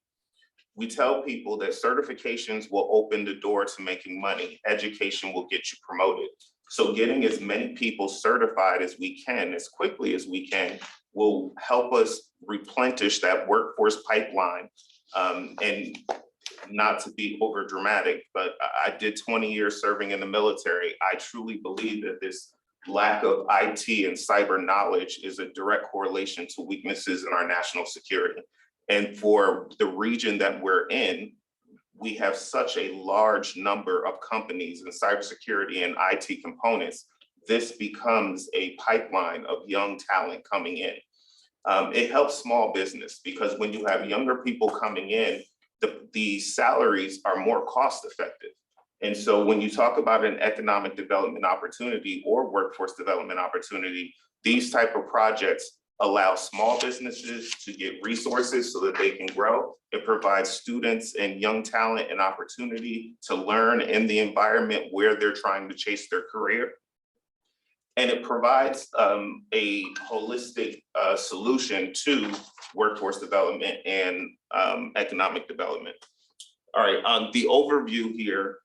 We tell people that certifications will open the door to making money. Education will get you promoted. So getting as many people certified as we can, as quickly as we can, will help us replenish that workforce pipeline. And not to be over dramatic, but I did 20 years serving in the military. I truly believe that this lack of IT and cyber knowledge is a direct correlation to weaknesses in our national security. And for the region that we're in, we have such a large number of companies in cybersecurity and IT components. This becomes a pipeline of young talent coming in. It helps small business because when you have younger people coming in, the salaries are more cost effective. And so when you talk about an economic development opportunity or workforce development opportunity, these type of projects allow small businesses to get resources so that they can grow. It provides students and young talent an opportunity to learn in the environment where they're trying to chase their career. And it provides a holistic solution to workforce development and economic development. All right, the overview here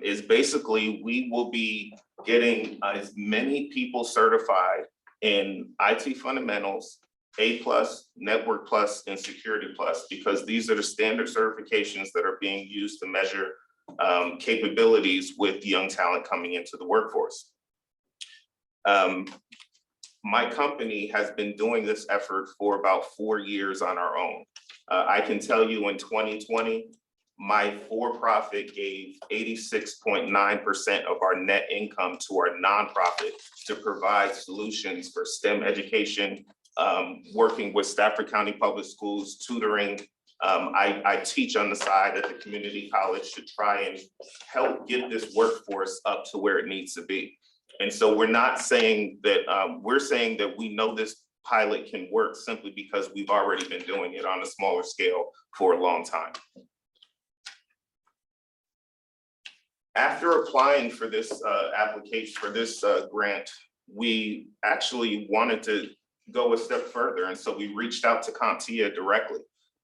is basically we will be getting as many people certified in IT fundamentals, A+, Network Plus, and Security Plus, because these are the standard certifications that are being used to measure capabilities with young talent coming into the workforce. My company has been doing this effort for about 4 years on our own. I can tell you in 2020, my for-profit gave 86.9% of our net income to our nonprofit to provide solutions for STEM education, working with Stafford County Public Schools, tutoring. I teach on the side at the community college to try and help get this workforce up to where it needs to be. And so we're not saying that, we're saying that we know this pilot can work simply because we've already been doing it on a smaller scale for a long time. After applying for this application, for this grant, we actually wanted to go a step further. And so we reached out to CompTIA directly.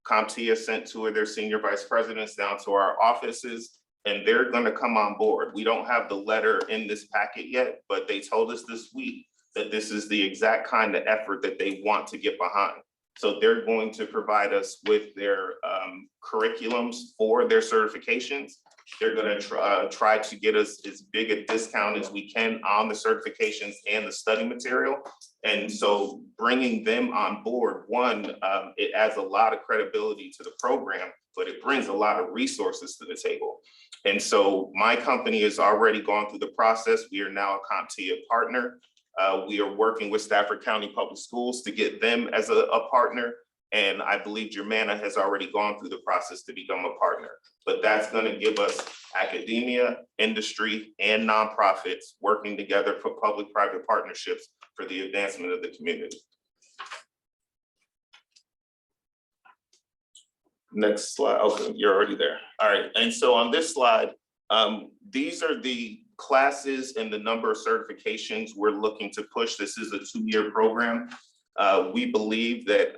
CompTIA sent two of their senior vice presidents down to our offices, and they're going to come on board. We don't have the letter in this packet yet, but they told us this week that this is the exact kind of effort that they want to get behind. So they're going to provide us with their curriculums for their certifications. They're going to try to get us as big a discount as we can on the certifications and the study material. And so bringing them on board, one, it adds a lot of credibility to the program, but it brings a lot of resources to the table. And so my company has already gone through the process. We are now a CompTIA partner. We are working with Stafford County Public Schools to get them as a partner. And I believe Germanna has already gone through the process to become a partner. But that's going to give us academia, industry, and nonprofits working together for public-private partnerships for the advancement of the community. Next slide. Okay, you're already there. All right. And so on this slide, these are the classes and the number of certifications we're looking to push. This is a 2-year program. We believe that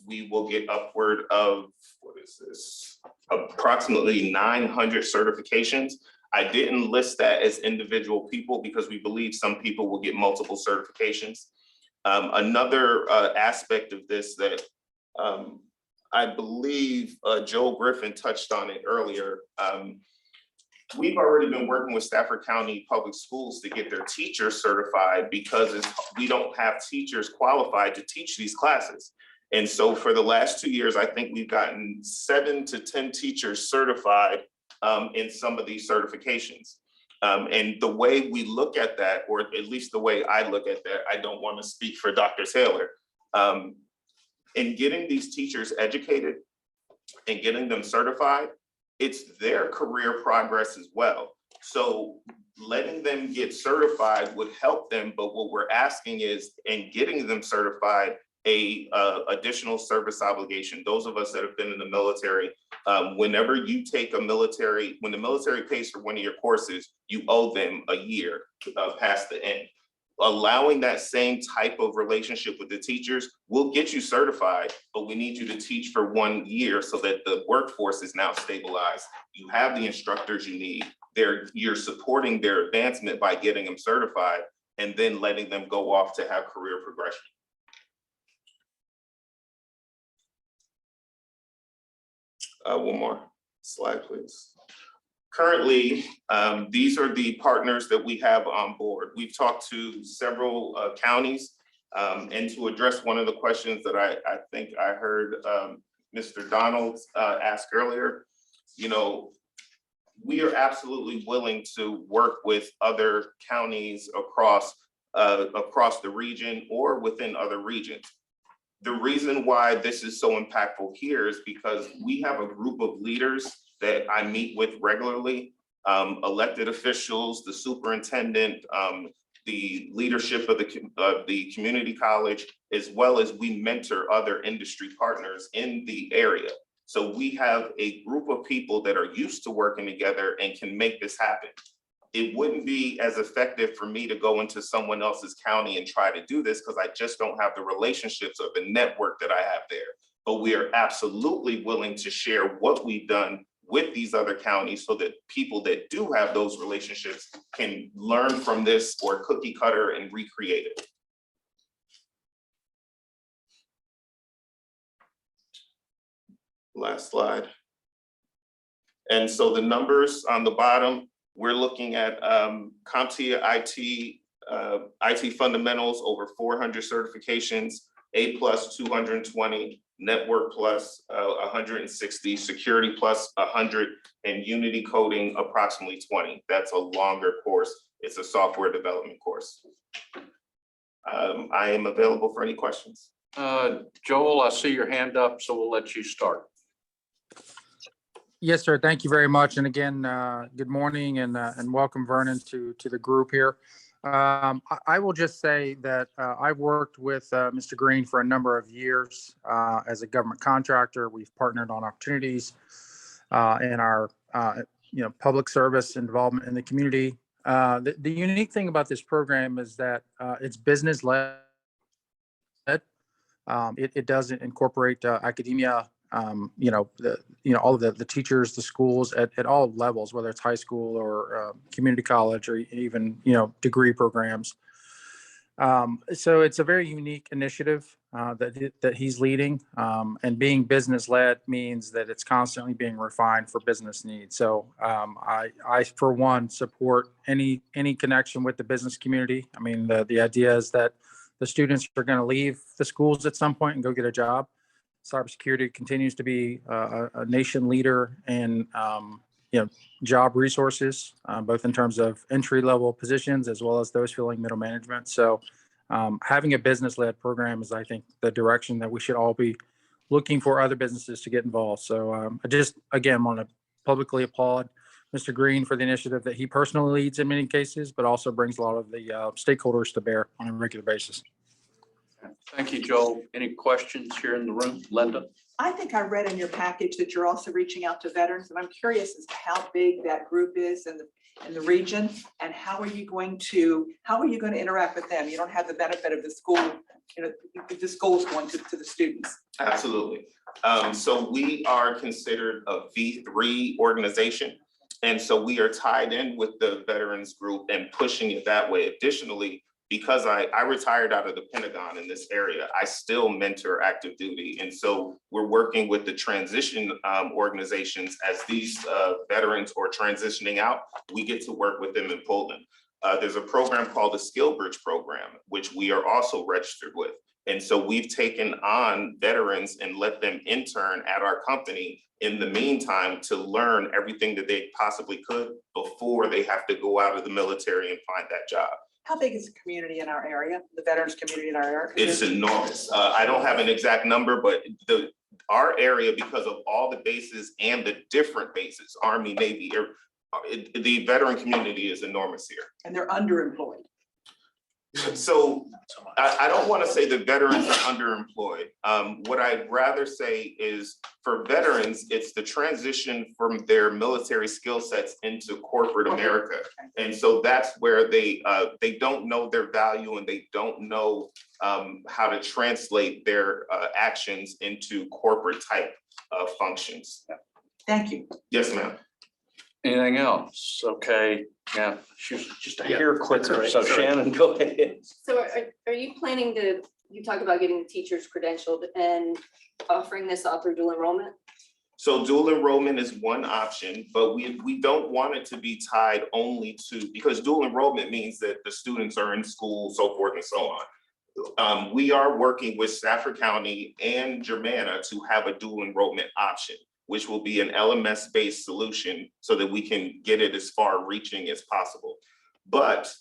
we will get upward of, what is this, approximately 900 certifications. I didn't list that as individual people because we believe some people will get multiple certifications. Another aspect of this that I believe Joel Griffin touched on it earlier. We've already been working with Stafford County Public Schools to get their teachers certified because we don't have teachers qualified to teach these classes. And so for the last 2 years, I think we've gotten 7 to 10 teachers certified in some of these certifications. And the way we look at that, or at least the way I look at that, I don't want to speak for Dr. Taylor, in getting these teachers educated and getting them certified, it's their career progress as well. So letting them get certified would help them, but what we're asking is, in getting them certified, additional service obligation. Those of us that have been in the military, whenever you take when the military pays for one of your courses, you owe them a year past the end. Allowing that same type of relationship with the teachers will get you certified, but we need you to teach for 1 year so that the workforce is now stabilized. You have the instructors you need. You're supporting their advancement by getting them certified and then letting them go off to have career progression. One more slide, please. Currently, these are the partners that we have on board. We've talked to several counties, and to address one of the questions that I think I heard Mr. Donald ask earlier, you know, we are absolutely willing to work with other counties across the region or within other regions. The reason why this is so impactful here is because we have a group of leaders that I meet with regularly, elected officials, the superintendent, the leadership of the community college, as well as we mentor other industry partners in the area. So we have a group of people that are used to working together and can make this happen. It wouldn't be as effective for me to go into someone else's county and try to do this because I just don't have the relationships or the network that I have there. But we are absolutely willing to share what we've done with these other counties so that people that do have those relationships can learn from this or cookie cutter and recreate it. Last slide. And so the numbers on the bottom, we're looking at CompTIA IT fundamentals, over 400 certifications, A+ 220, Network Plus 160, Security Plus 100, and Unity Coding approximately 20. That's a longer course. It's a software development course. I am available for any questions. Joel, I see your hand up, so we'll let you start. Yes, sir. Thank you very much. And again, good morning and welcome Vernon to the group here. I will just say that I've worked with Mr. Green for a number of years as a government contractor. We've partnered on opportunities in our public service involvement in the community. The unique thing about this program is that it's business led. It doesn't incorporate academia. All of the teachers, the schools at all levels, whether it's high school or community college or even, degree programs. So it's a very unique initiative that he's leading. And being business led means that it's constantly being refined for business needs. So I for one, support any connection with the business community. I mean, the idea is that the students are going to leave the schools at some point and go get a job. Cybersecurity continues to be a nation leader in job resources, both in terms of entry-level positions as well as those filling middle management. So having a business-led program is, I think, the direction that we should all be looking for other businesses to get involved. So I just, again, want to publicly applaud Mr. Green for the initiative that he personally leads in many cases, but also brings a lot of the stakeholders to bear on a regular basis. Thank you, Joel. Any questions here in the room? Linda? I think I read in your package that you're also reaching out to veterans, and I'm curious as to how big that group is in the region, and how are you going to interact with them? You don't have the benefit of the school, the school's going to the students. Absolutely. So we are considered a V3 organization. And so we are tied in with the veterans group and pushing it that way. Additionally, because I retired out of the Pentagon in this area, I still mentor active duty. And so we're working with the transition organizations as these veterans are transitioning out. We get to work with them in Poland. There's a program called the Skill Bridge program, which we are also registered with. And so we've taken on veterans and let them intern at our company in the meantime to learn everything that they possibly could before they have to go out of the military and find that job. How big is the community in our area, the veterans community in our area? It's enormous. I don't have an exact number, but our area, because of all the bases and the different bases, Army, Navy, the veteran community is enormous here. And they're underemployed. So I don't want to say that veterans are underemployed. What I'd rather say is for veterans, it's the transition from their military skill sets into corporate America. And so that's where they don't know their value and they don't know how to translate their actions into corporate type functions. Thank you. Yes, ma'am. Anything else? Okay, yeah, she's just a Yeah, hair quicker, right, so that's all right. Shannon, go ahead. So are you planning to, you talk about getting the teachers credentialed and offering this all through dual enrollment? So dual enrollment is one option, but we don't want it to be tied only to, because dual enrollment means that the students are in school, so forth and so on. We are working with Stafford County and Germanna to have a dual enrollment option, which will be an LMS-based solution so that we can get it as far reaching as possible. But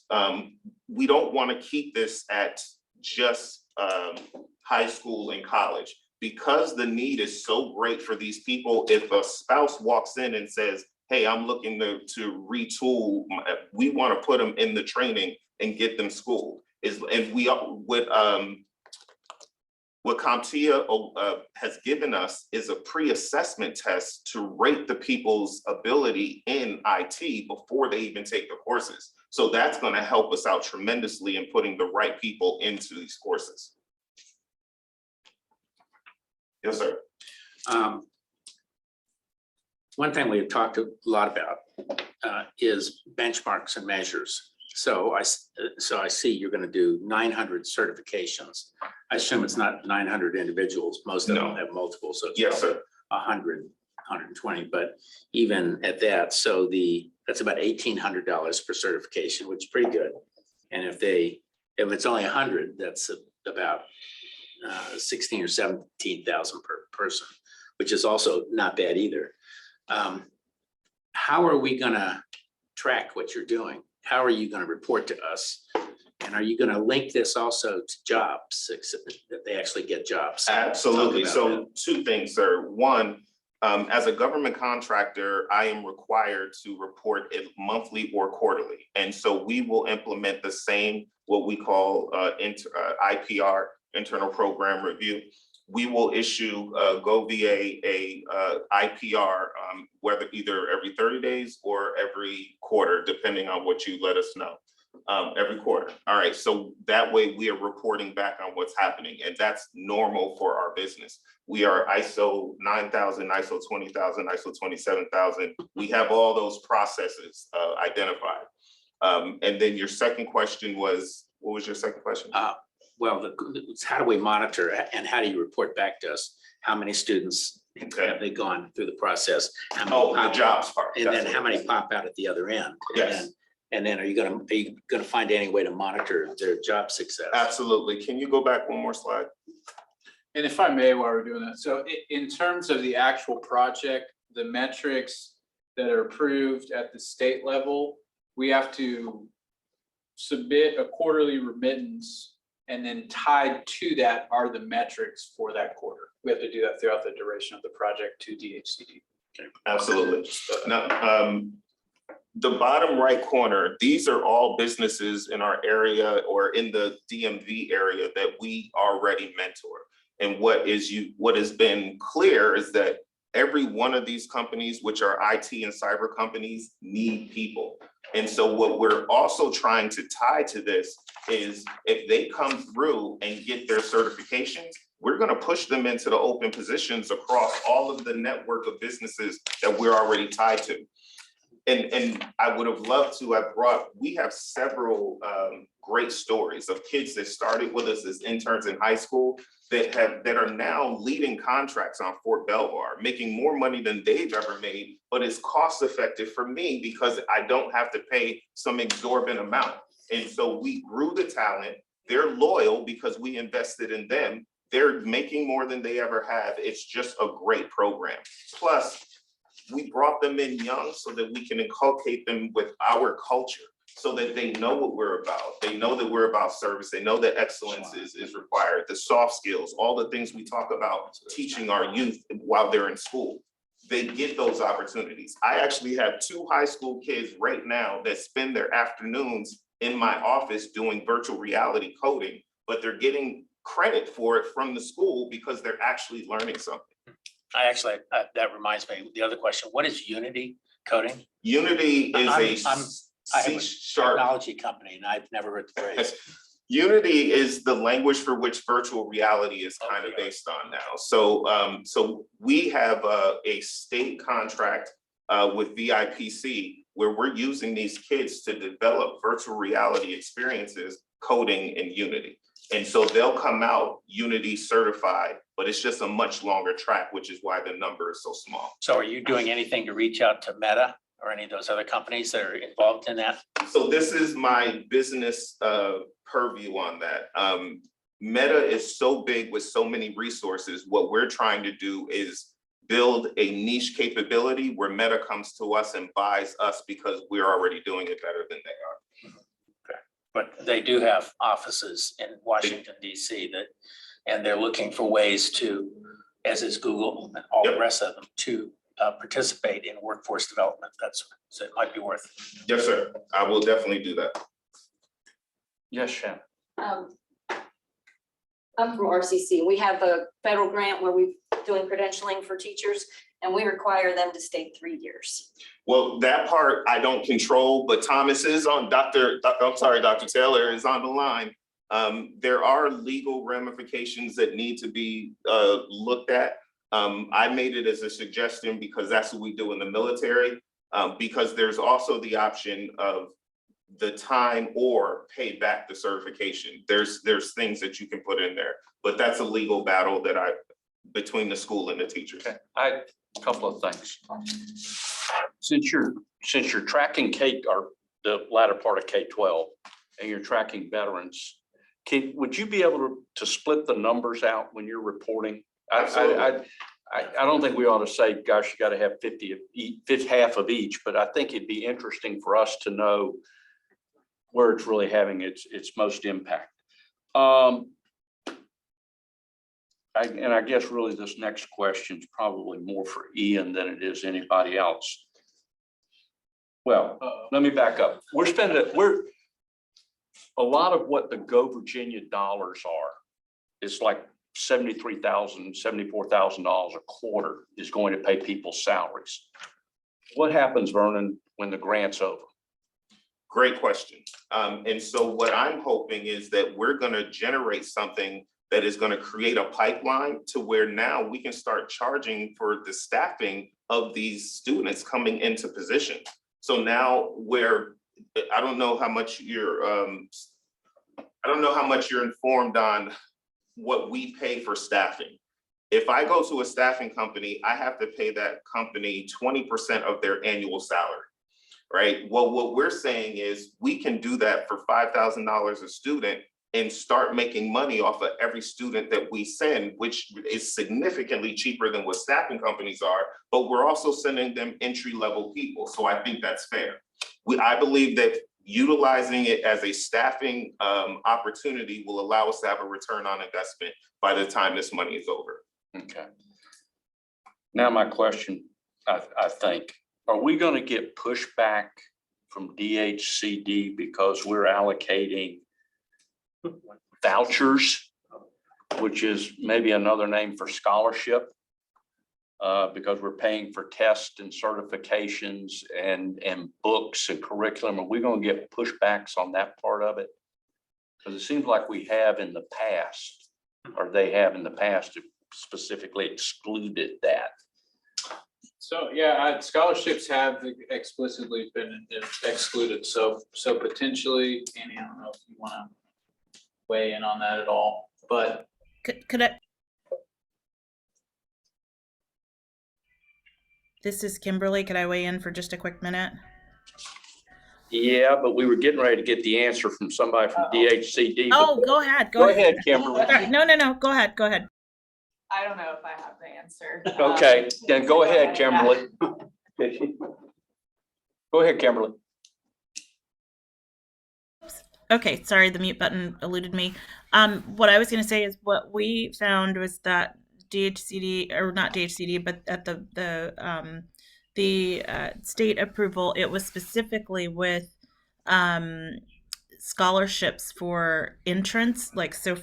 we don't want to keep this at just high school and college. Because the need is so great for these people, if a spouse walks in and says, hey, I'm looking to retool, we want to put them in the training and get them schooled. And we what CompTIA has given us is a pre-assessment test to rate the people's ability in IT before they even take the courses. So that's going to help us out tremendously in putting the right people into these courses. Yes, sir. One thing we've talked a lot about is benchmarks and measures. So I see you're going to do 900 certifications. I assume it's not 900 individuals. Most of them have multiple, so it's Yes, sir. 100, 120. But even at that, so that's about $1,800 per certification, which is pretty good. And if it's only 100, that's about 16 or 17,000 per person, which is also not bad either. How are we going to track what you're doing? How are you going to report to us? And are you going to link this also to jobs they actually get jobs. Absolutely. Talk about So two things, sir. One, as a government contractor, I am required to report it monthly or quarterly. And so we will implement the same, what we call IPR, internal program review. We will issue GoVA a IPR, whether either every 30 days or every quarter, depending on what you let us know. Every quarter. All right. So that way we are reporting back on what's happening, and that's normal for our business. We are ISO 9000, ISO 20000, ISO 27000. We have all those processes identified. And then your second question was, what was your second question? Well, how do we monitor and how do you report back to us? How many students have they gone through the process? How many The jobs part. And then how many pop out at the other end? Yes. And then are you gonna find any way to monitor their job success? Absolutely. Can you go back one more slide? And if I may, while we're doing that, so in terms of the actual project, the metrics that are approved at the state level, we have to submit a quarterly remittance, and then tied to that are the metrics for that quarter. We have to do that throughout the duration of the project to DHCD. Absolutely. Now, the bottom right corner, these are all businesses in our area or in the DMV area that we already mentor. And what has been clear is that every one of these companies, which are IT and cyber companies, need people. And so what we're also trying to tie to this is if they come through and get their certifications, we're going to push them into the open positions across all of the network of businesses that we're already tied to. And I would have loved to have we have several great stories of kids that started with us as interns in high school that are now leading contracts on Fort Belvoir, making more money than they've ever made, but it's cost effective for me because I don't have to pay some exorbitant amount. And so we grew the talent. They're loyal because we invested in them. They're making more than they ever have. It's just a great program. Plus, we brought them in young so that we can inculcate them with our culture so that they know what we're about. They know that we're about service. They know that excellence is required, the soft skills, all the things we talk about teaching our youth while they're in school. They get those opportunities. I actually have 2 high school kids right now that spend their afternoons in my office doing virtual reality coding, but they're getting credit for it from the school because they're actually learning something. That reminds me, the other question, what is Unity coding? Unity is I have a technology company and I've never heard the phrase. Unity is the language for which virtual reality is kind of based on now. So we have a state contract with VIPC where we're using these kids to develop virtual reality experiences coding in Unity. And so they'll come out Unity certified, but it's just a much longer track, which is why the number is so small. So are you doing anything to reach out to Meta or any of those other companies that are involved in that? So this is my business purview on that. Meta is so big with so many resources. What we're trying to do is build a niche capability where Meta comes to us and buys us because we're already doing it better than they are. But they do have offices in Washington, DC and they're looking for ways to, as is Google and all the rest of them, to participate in workforce development. So it might be worth it. Yes, sir. I will definitely do that. Yes, Shannon. I'm from RCC. We have a federal grant where we're doing credentialing for teachers and we require them to stay 3 years. Well, that part I don't control, but Thomas is on, Dr. Taylor is on the line. There are legal ramifications that need to be looked at. I made it as a suggestion because that's what we do in the military, because there's also the option of the time or pay back the certification. There's things that you can put in there, but that's a legal battle that between the school and the teachers. Okay, a couple of things. Since you're tracking the latter part of K-12 and you're tracking veterans, would you be able to split the numbers out when you're reporting? I don't think we ought to say, gosh, you got to have 50 of each, half of each, but I think it'd be interesting for us to know where it's really having its most impact. And I guess really this next question is probably more for Ian than it is anybody else. Well, let me back up. A lot of what the Go Virginia dollars are, it's like $73,000, $74,000 a quarter is going to pay people's salaries. What happens, Vernon, when the grant's over? Great question. And so what I'm hoping is that we're gonna generate something that is gonna create a pipeline to where now we can start charging for the staffing of these students coming into position. So now where, I don't know how much you're informed on what we pay for staffing. If I go to a staffing company, I have to pay that company 20% of their annual salary, right? Well, what we're saying is we can do that for $5,000 a student and start making money off of every student that we send, which is significantly cheaper than what staffing companies are, but we're also sending them entry-level people. So I think that's fair. I believe that utilizing it as a staffing opportunity will allow us to have a return on investment by the time this money is over. Okay. Now my question, I think, are we going to get pushback from DHCD because we're allocating vouchers, which is maybe another name for scholarship, because we're paying for tests and certifications and books and curriculum? Are we going to get pushbacks on that part of it? Because it seems like we have in the past, or they have in the past specifically excluded that. So, yeah, scholarships have explicitly been excluded, so potentially, Annie, I don't know if you want to weigh in on that at all, but. Could I? This is Kimberly. Could I weigh in for just a quick minute? Yeah, but we were getting ready to get the answer from somebody from DHCD. Oh, go ahead. Go ahead, Kimberly. Sorry, no. Go ahead. Go ahead. I don't know if I have the answer. Okay, then go ahead, Kimberly. Go ahead, Kimberly. Okay, sorry, the mute button eluded me. What I was going to say is what we found was that DHCD, or not DHCD, but at the state approval, it was specifically with scholarships for entrance, like so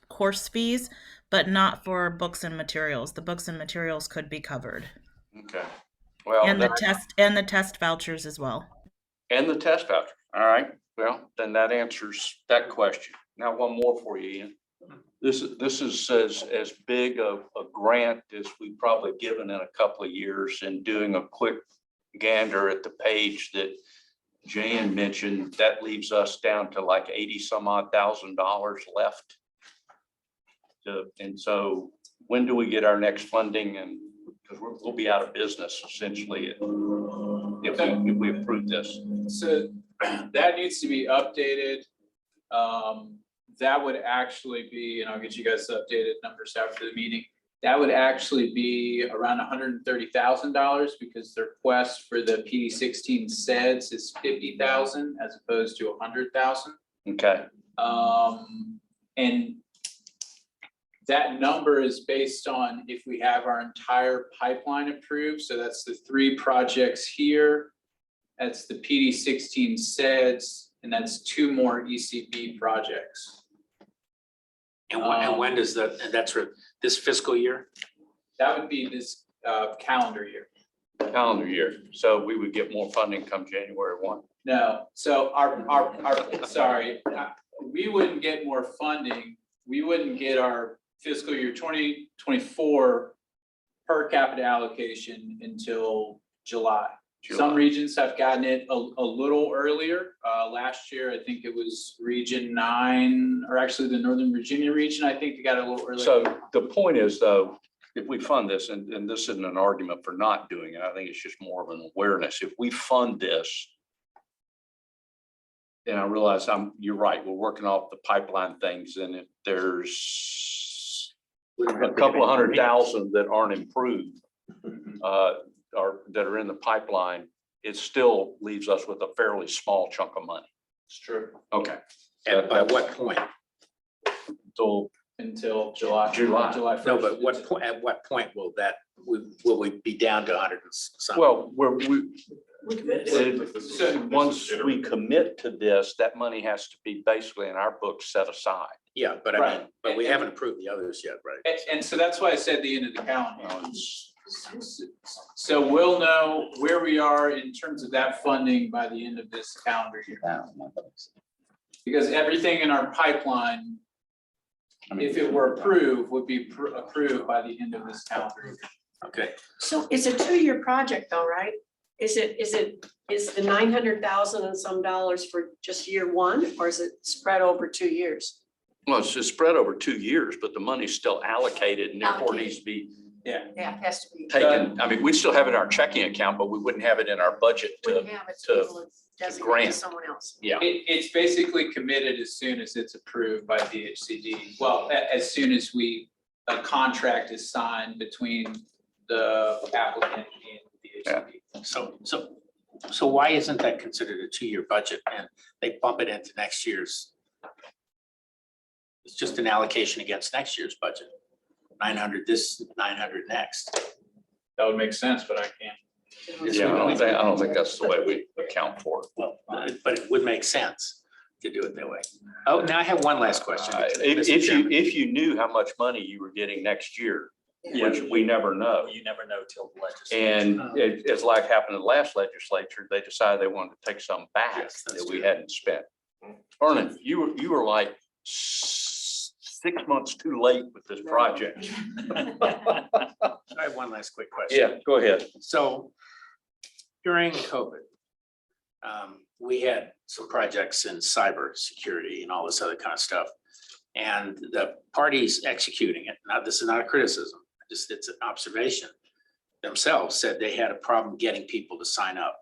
course fees, but not for books and materials. The books and materials could be covered. Okay. Well, and the test vouchers as well. And the test voucher. All right. Well, then that answers that question. Now, one more for you, Ian. This is as big a grant as we've probably given in a couple of years, and doing a quick gander at the page that Jan mentioned, that leaves us down to like 80 some odd $1,000 left. And so when do we get our next funding? And because we'll be out of business essentially if we approve this. So that needs to be updated. That would actually be, and I'll get you guys the updated numbers after the meeting. That would actually be around $130,000 because the request for the PD16 SEDS is 50,000 as opposed to 100,000. Okay. And that number is based on if we have our entire pipeline approved. So that's the 3 projects here. That's the PD16 SEDS, and that's 2 more ECB projects. And when does that, and that's for this fiscal year? That would be this calendar year. Calendar year. So we would get more funding come January 1. No, so sorry, we wouldn't get more funding. We wouldn't get our fiscal year 2024 per capita allocation until July. Some regions have gotten it a little earlier. Last year, I think it was Region 9, or actually the Northern Virginia region, I think they got it a little earlier. So the point is, though, if we fund this, and this isn't an argument for not doing it, I think it's just more of an awareness. If we fund this, and I realize you're right, we're working off the pipeline things, and if there's a couple of 100,000 that aren't improved, or that are in the pipeline, it still leaves us with a fairly small chunk of money. It's true. Okay. And by what point? So until July. July. July 1st. No, but what point, at what point will that, will we be down to 100 and something? Well, once we commit to this, that money has to be basically in our books set aside. Yeah, but I Right. mean, but we haven't approved the others yet, right? And so that's why I said the end of the calendar. So we'll know where we are in terms of that funding by the end of this calendar year. Because everything in our pipeline, if it were approved, would be approved by the end of this calendar year. Okay. So it's a 2-year project though, right? Is the 900,000 and some dollars for just year one, or is it spread over 2 years? Well, it's just spread over 2 years, but the money's still allocated and therefore needs to be Yeah. Yeah, it has to be. taken. I mean, we'd still have it in our checking account, but we wouldn't have it in our budget Wouldn't to, have it to- to be able to designate to grant. someone else. yeah. It's basically committed as soon as it's approved by DHCD. Well, as soon as a contract is signed between the applicant and DHCD. So why isn't that considered a 2-year budget and they bump it into next year's? It's just an allocation against next year's budget. 900 this, 900 next. That would make sense, but I can't. Yeah, I don't think that's the way we account for it. Well, but it would make sense to do it that way. Oh, now I have one last question. If you knew how much money you were getting next year, which we never know. You never know till the legislature. And it's like happened in the last legislature, they decided they wanted to take some back Yes, that's that we true. hadn't spent. Vernon, you were like 6 months too late with this project. I have one last quick question. Yeah, go ahead. So during COVID, we had some projects in cyber security and all this other kind of stuff. And the parties executing it, now this is not a criticism, just it's an observation, themselves said they had a problem getting people to sign up.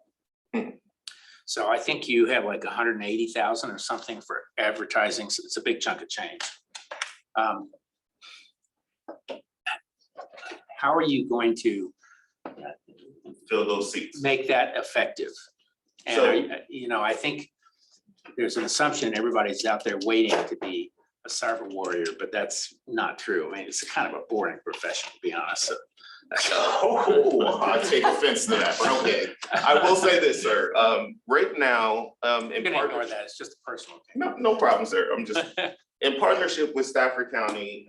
So I think you have like 180,000 or something for advertising. So it's a big chunk of change. How are you going to Fill those seats. make that effective? And I think there's an assumption everybody's out there waiting to be a cyber warrior, but that's not true. I mean, it's kind of a boring profession, to be honest. Oh, I take offense to that, but okay. I will say this, sir. Right now, I'm in gonna ignore partnership, that. It's just a personal opinion. no problem, sir. I'm just, in partnership with Stafford County,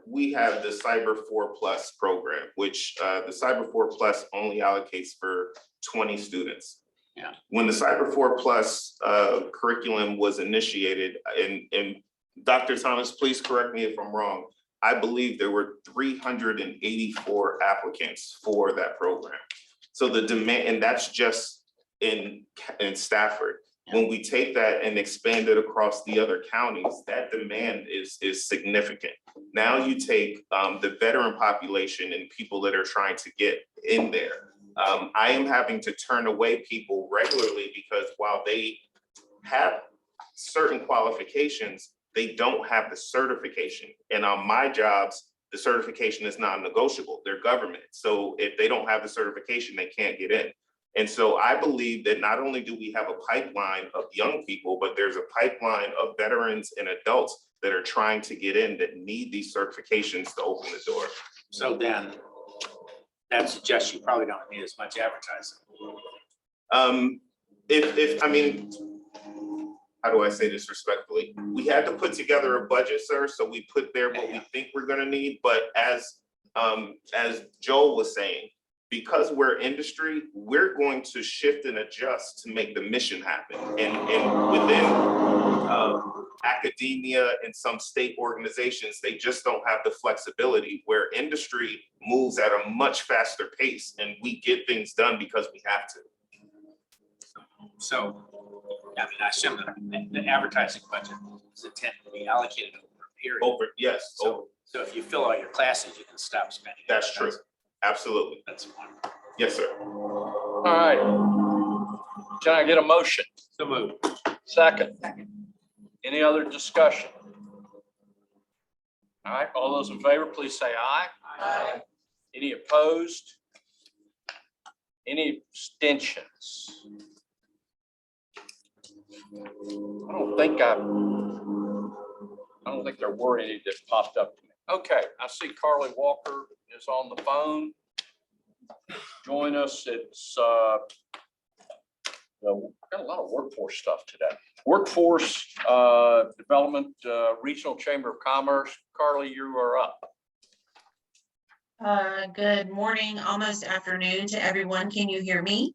we have the Cyber 4+ program, which the Cyber 4+ only allocates for 20 students. Yeah. When the Cyber 4+ curriculum was initiated, and Dr. Thomas, please correct me if I'm wrong, I believe there were 384 applicants for that program. So the demand, and that's just in Stafford. When we take that and expand it across the other counties, that demand is significant. Now you take the veteran population and people that are trying to get in there. I am having to turn away people regularly because while they have certain qualifications, they don't have the certification. And on my jobs, the certification is non-negotiable. They're government. So if they don't have the certification, they can't get in. And so I believe that not only do we have a pipeline of young people, but there's a pipeline of veterans and adults that are trying to get in that need these certifications to open the door. So then that suggests you probably don't need as much advertising. I mean, how do I say this respectfully? We had to put together a budget, sir, so we put there what we think we're gonna need, but as Joel was saying, because we're industry, we're going to shift and adjust to make the mission happen. And within academia and some state organizations, they just don't have the flexibility where industry moves at a much faster pace and we get things done because we have to. So, I mean, I assume that the advertising budget is intended to be allocated over a period. Yes. So if you fill all your classes, you can stop spending. That's true. Absolutely. That's one. Yes, sir. All right. Can I get a motion? So move. Second. Any other discussion? All right, all those in favor, please say aye. Aye. Any opposed? Any abstentions? I don't think I don't think there were any that popped up to me. Okay, I see Carly Walker is on the phone. Join us. It's, we've got a lot of workforce stuff today. Workforce Development Regional Chamber of Commerce. Carly, you are up. Good morning, almost afternoon to everyone. Can you hear me?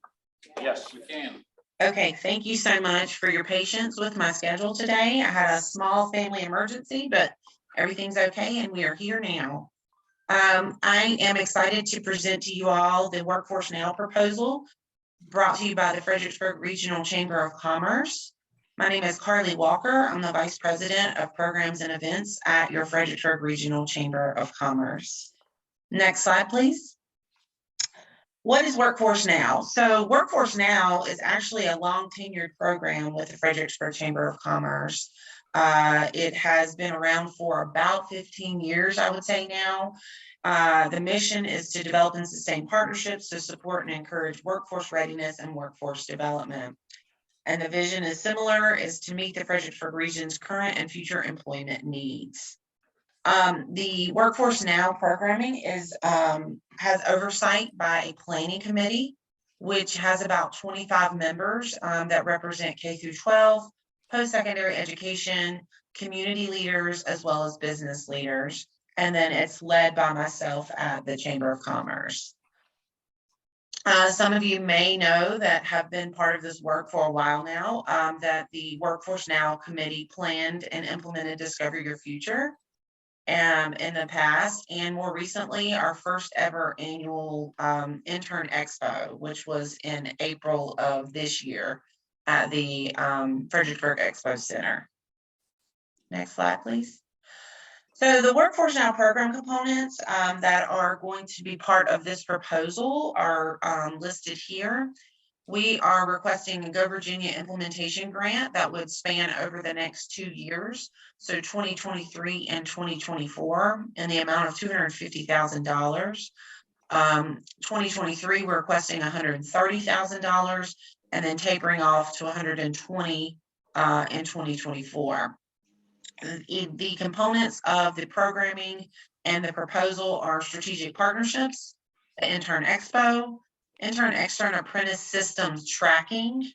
Yes, you can. Okay, thank you so much for your patience with my schedule today. I had a small family emergency, but everything's okay and we are here now. I am excited to present to you all the Workforce Now proposal brought to you by the Fredericksburg Regional Chamber of Commerce. My name is Carly Walker. I'm the Vice President of Programs and Events at your Fredericksburg Regional Chamber of Commerce. Next slide, please. What is Workforce Now? So Workforce Now is actually a long tenured program with the Fredericksburg Chamber of Commerce. It has been around for about 15 years, I would say now. The mission is to develop and sustain partnerships to support and encourage workforce readiness and workforce development. And the vision is similar, is to meet the Fredericksburg region's current and future employment needs. The Workforce Now programming has oversight by a planning committee, which has about 25 members that represent K through 12, post-secondary education, community leaders, as well as business leaders. And then it's led by myself at the Chamber of Commerce. Some of you may know that have been part of this work for a while now, that the Workforce Now committee planned and implemented Discover Your Future in the past, and more recently our first ever annual intern expo, which was in April of this year at the Fredericksburg Expo Center. Next slide, please. So the Workforce Now program components that are going to be part of this proposal are listed here. We are requesting a Go Virginia implementation grant that would span over the next 2 years, so 2023 and 2024, in the amount of $250,000. 2023, we're requesting $130,000, and then tapering off to $120,000 in 2024. The components of the programming and the proposal are strategic partnerships, the Intern Expo, intern extern apprentice systems tracking,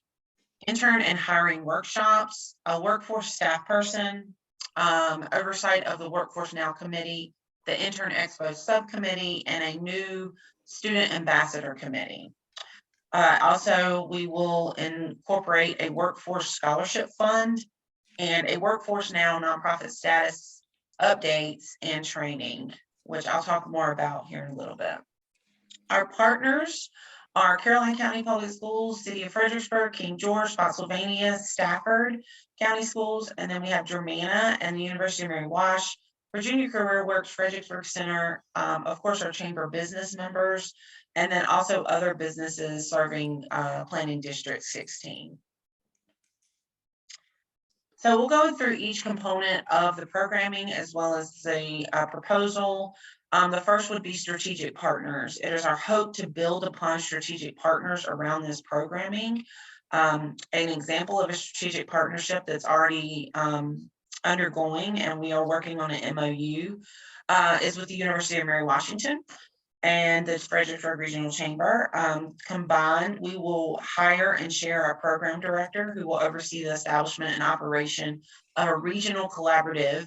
intern and hiring workshops, a workforce staff person, oversight of the Workforce Now committee, the Intern Expo subcommittee, and a new student ambassador committee. Also, we will incorporate a workforce scholarship fund and a Workforce Now nonprofit status updates and training, which I'll talk more about here in a little bit. Our partners are Caroline County Public Schools, City of Fredericksburg, King George, Spotsylvania, Stafford County Schools, and then we have Germanna and the University of Mary Wash, Virginia Career Works, Fredericksburg Center, of course, our chamber business members, and then also other businesses serving Planning District 16. So we'll go through each component of the programming as well as the proposal. The first would be strategic partners. It is our hope to build upon strategic partners around this programming. An example of a strategic partnership that's already undergoing, and we are working on an MOU, is with the University of Mary Washington and the Fredericksburg Regional Chamber. Combined, we will hire and share our program director who will oversee the establishment and operation of a regional collaborative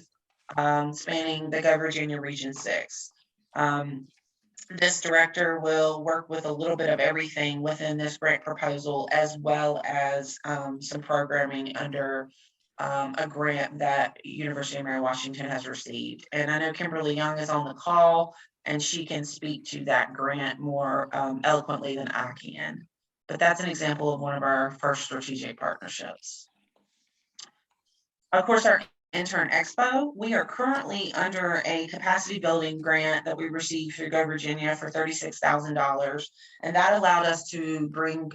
spanning the Go Virginia Region 6. This director will work with a little bit of everything within this grant proposal, as well as some programming under a grant that University of Mary Washington has received. And I know Kimberly Young is on the call, and she can speak to that grant more eloquently than I can. But that's an example of one of our first strategic partnerships. Of course, our Intern Expo, we are currently under a capacity building grant that we received through Go Virginia for $36,000. And that allowed us to bring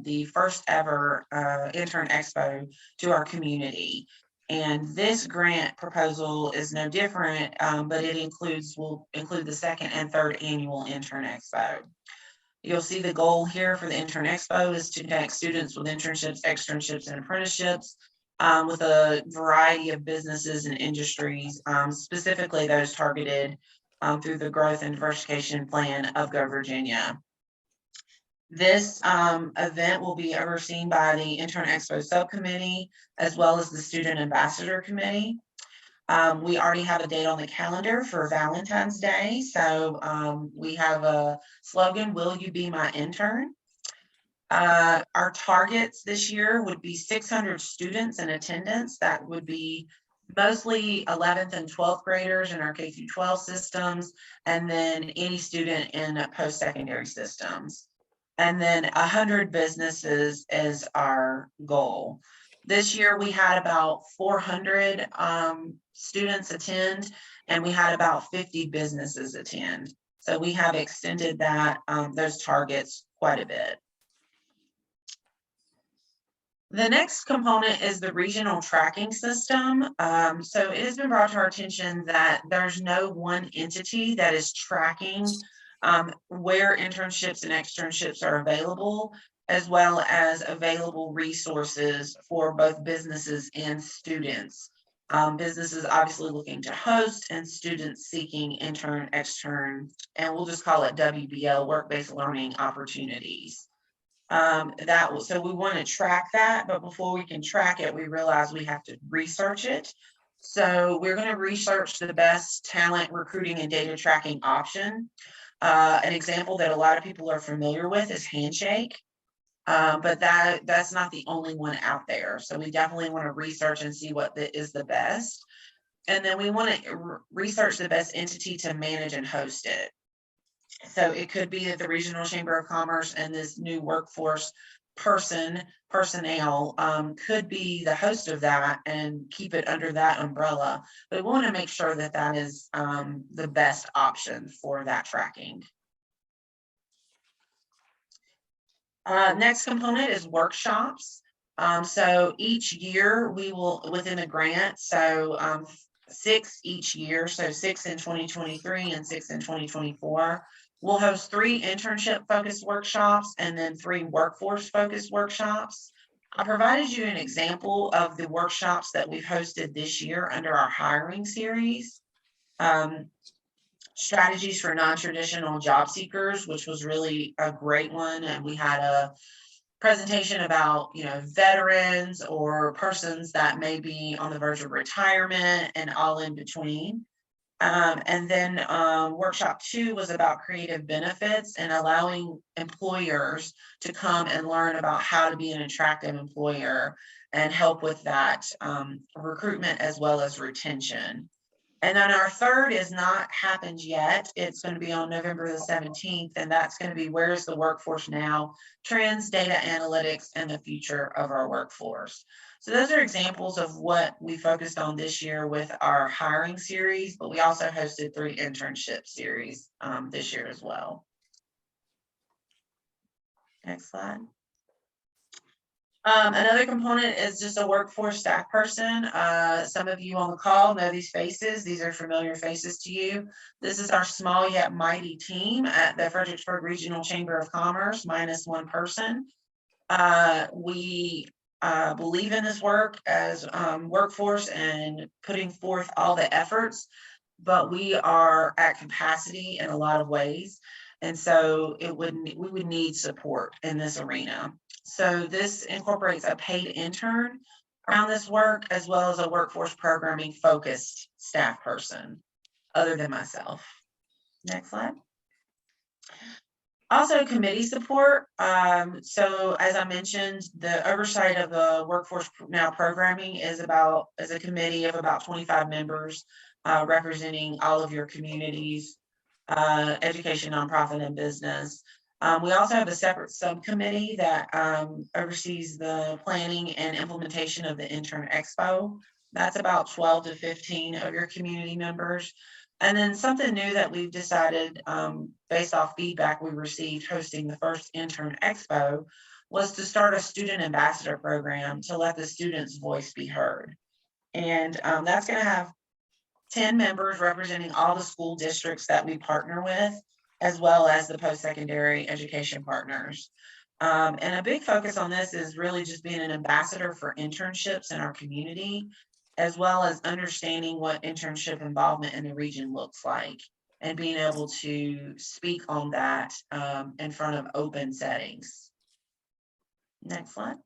the first ever Intern Expo to our community. And this grant proposal is no different, but it will include the second and third annual Intern Expo. You'll see the goal here for the Intern Expo is to connect students with internships, externships, and apprenticeships with a variety of businesses and industries, specifically those targeted through the Growth and Diversification Plan of Go Virginia. This event will be overseen by the Intern Expo Subcommittee as well as the Student Ambassador Committee. We already have a date on the calendar for Valentine's Day. So we have a slogan, "Will you be my intern?" Our targets this year would be 600 students in attendance. That would be mostly 11th and 12th graders in our K through 12 systems, and then any student in post-secondary systems. And then 100 businesses is our goal. This year we had about 400 students attend, and we had about 50 businesses attend. So we have extended that those targets quite a bit. The next component is the regional tracking system. So it has been brought to our attention that there's no one entity that is tracking where internships and externships are available, as well as available resources for both businesses and students. Businesses obviously looking to host, and students seeking intern, extern, and we'll just call it WBL, work-based learning opportunities. So we want to track that, but before we can track it, we realize we have to research it. So we're going to research the best talent recruiting and data tracking option. An example that a lot of people are familiar with is Handshake, but that's not the only one out there. So we definitely want to research and see what is the best. And then we want to research the best entity to manage and host it. So it could be that the Regional Chamber of Commerce and this new workforce personnel could be the host of that and keep it under that umbrella. But we want to make sure that that is the best option for that tracking. Next component is workshops. So each year we will, within a grant, so 6 each year, so 6 in 2023 and 6 in 2024. We'll host 3 internship focused workshops and then 3 workforce focused workshops. I provided you an example of the workshops that we've hosted this year under our hiring series. Strategies for non-traditional job seekers, which was really a great one. And we had a presentation about, veterans or persons that may be on the verge of retirement and all in between. And then workshop 2 was about creative benefits and allowing employers to come and learn about how to be an attractive employer and help with that recruitment as well as retention. And then our third is not happened yet. It's going to be on November the 17th, and that's going to be Where's the Workforce Now? Trends, Data Analytics, and the Future of Our Workforce. So those are examples of what we focused on this year with our hiring series, but we also hosted 3 internship series this year as well. Next slide. Another component is just a workforce staff person. Some of you on the call know these faces. These are familiar faces to you. This is our small yet mighty team at the Fredericksburg Regional Chamber of Commerce, minus 1 person. We believe in this work as workforce and putting forth all the efforts, but we are at capacity in a lot of ways. And so we would need support in this arena. So this incorporates a paid intern around this work, as well as a workforce programming focused staff person, other than myself. Next slide. Also committee support. So as I mentioned, the oversight of the Workforce Now programming is a committee of about 25 members representing all of your communities, education, nonprofit, and business. We also have a separate subcommittee that oversees the planning and implementation of the Intern Expo. That's about 12 to 15 of your community members. And then something new that we've decided based off feedback we received hosting the first Intern Expo was to start a student ambassador program to let the students' voice be heard. And that's going to have 10 members representing all the school districts that we partner with, as well as the post-secondary education partners. And a big focus on this is really just being an ambassador for internships in our community, as well as understanding what internship involvement in the region looks like and being able to speak on that in front of open settings. Next slide.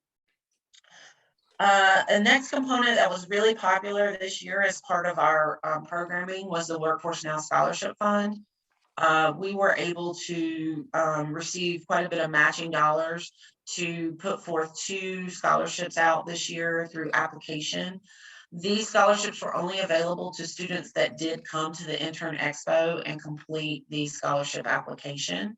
The next component that was really popular this year as part of our programming was the Workforce Now Scholarship Fund. We were able to receive quite a bit of matching dollars to put forth 2 scholarships out this year through application. These scholarships were only available to students that did come to the Intern Expo and complete the scholarship application.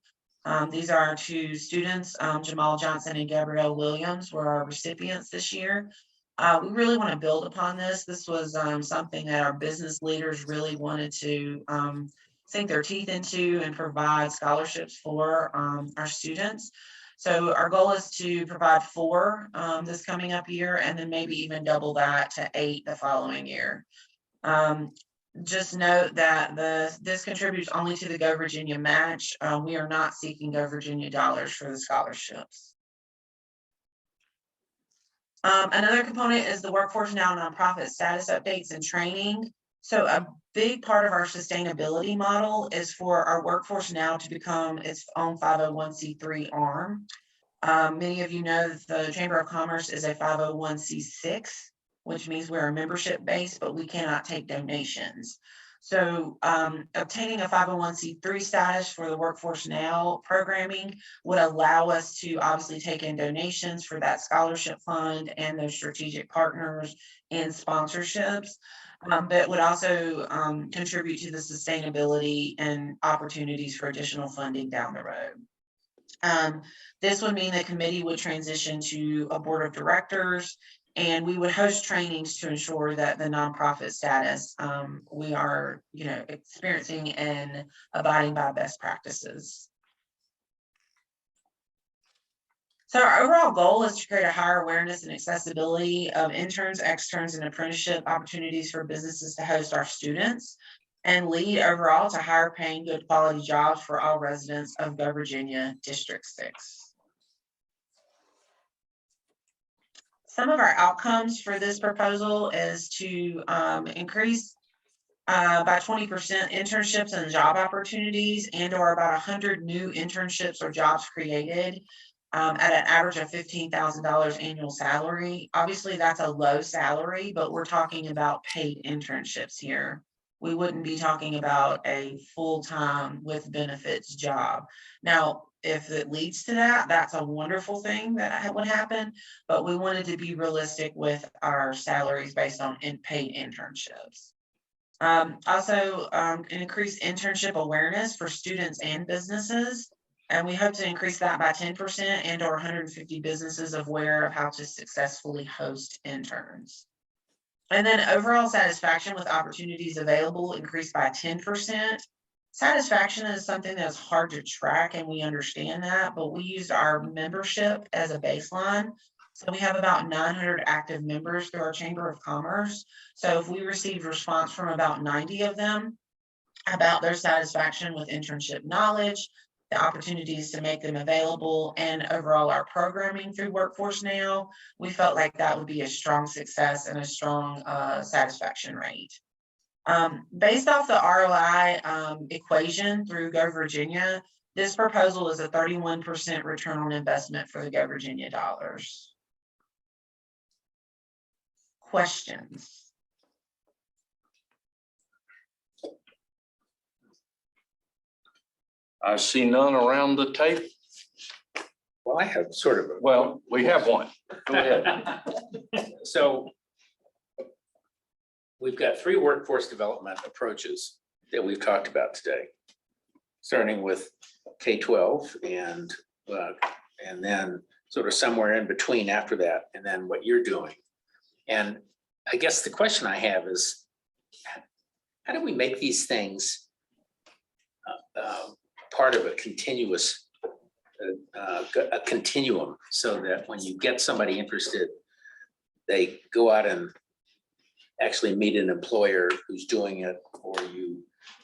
These are our 2 students, Jamal Johnson and Gabrielle Williams were our recipients this year. We really want to build upon this. This was something that our business leaders really wanted to sink their teeth into and provide scholarships for our students. So our goal is to provide 4 this coming up year, and then maybe even double that to 8 the following year. Just note that this contributes only to the Go Virginia match. We are not seeking Go Virginia dollars for the scholarships. Another component is the Workforce Now nonprofit status updates and training. So a big part of our sustainability model is for our Workforce Now to become its own 501c3 arm. Many of you know that the Chamber of Commerce is a 501c6, which means we're a membership base, but we cannot take donations. So obtaining a 501c3 status for the Workforce Now programming would allow us to obviously take in donations for that scholarship fund and those strategic partners and sponsorships. But would also contribute to the sustainability and opportunities for additional funding down the road. This would mean the committee would transition to a board of directors, and we would host trainings to ensure that the nonprofit status we are, experiencing and abiding by best practices. So our overall goal is to create a higher awareness and accessibility of interns, externs, and apprenticeship opportunities for businesses to host our students, and lead overall to higher paying, good quality jobs for all residents of Go Virginia District 6. Some of our outcomes for this proposal is to increase by 20% internships and job opportunities, and or about 100 new internships or jobs created at an average of $15,000 annual salary. Obviously, that's a low salary, but we're talking about paid internships here. We wouldn't be talking about a full-time with benefits job. Now, if it leads to that, that's a wonderful thing that would happen, but we wanted to be realistic with our salaries based on paid internships. Also, increase internship awareness for students and businesses. And we hope to increase that by 10% and or 150 businesses aware of how to successfully host interns. And then overall satisfaction with opportunities available increased by 10%. Satisfaction is something that's hard to track, and we understand that, but we used our membership as a baseline. So we have about 900 active members through our Chamber of Commerce. So if we received response from about 90 of them about their satisfaction with internship knowledge, the opportunities to make them available, and overall our programming through Workforce Now, we felt like that would be a strong success and a strong satisfaction rate. Based off the ROI equation through Go Virginia, this proposal is a 31% return on investment for the Go Virginia dollars. Questions? I see none around the table. Well, I have sort of a. Well, we have one. Go ahead. So we've got 3 workforce development approaches that we've talked about today, starting with K-12 and then sort of somewhere in between after that, and then what you're doing. And I guess the question I have is, how do we make these things part of a continuous, a continuum, so that when you get somebody interested, they go out and actually meet an employer who's doing it, or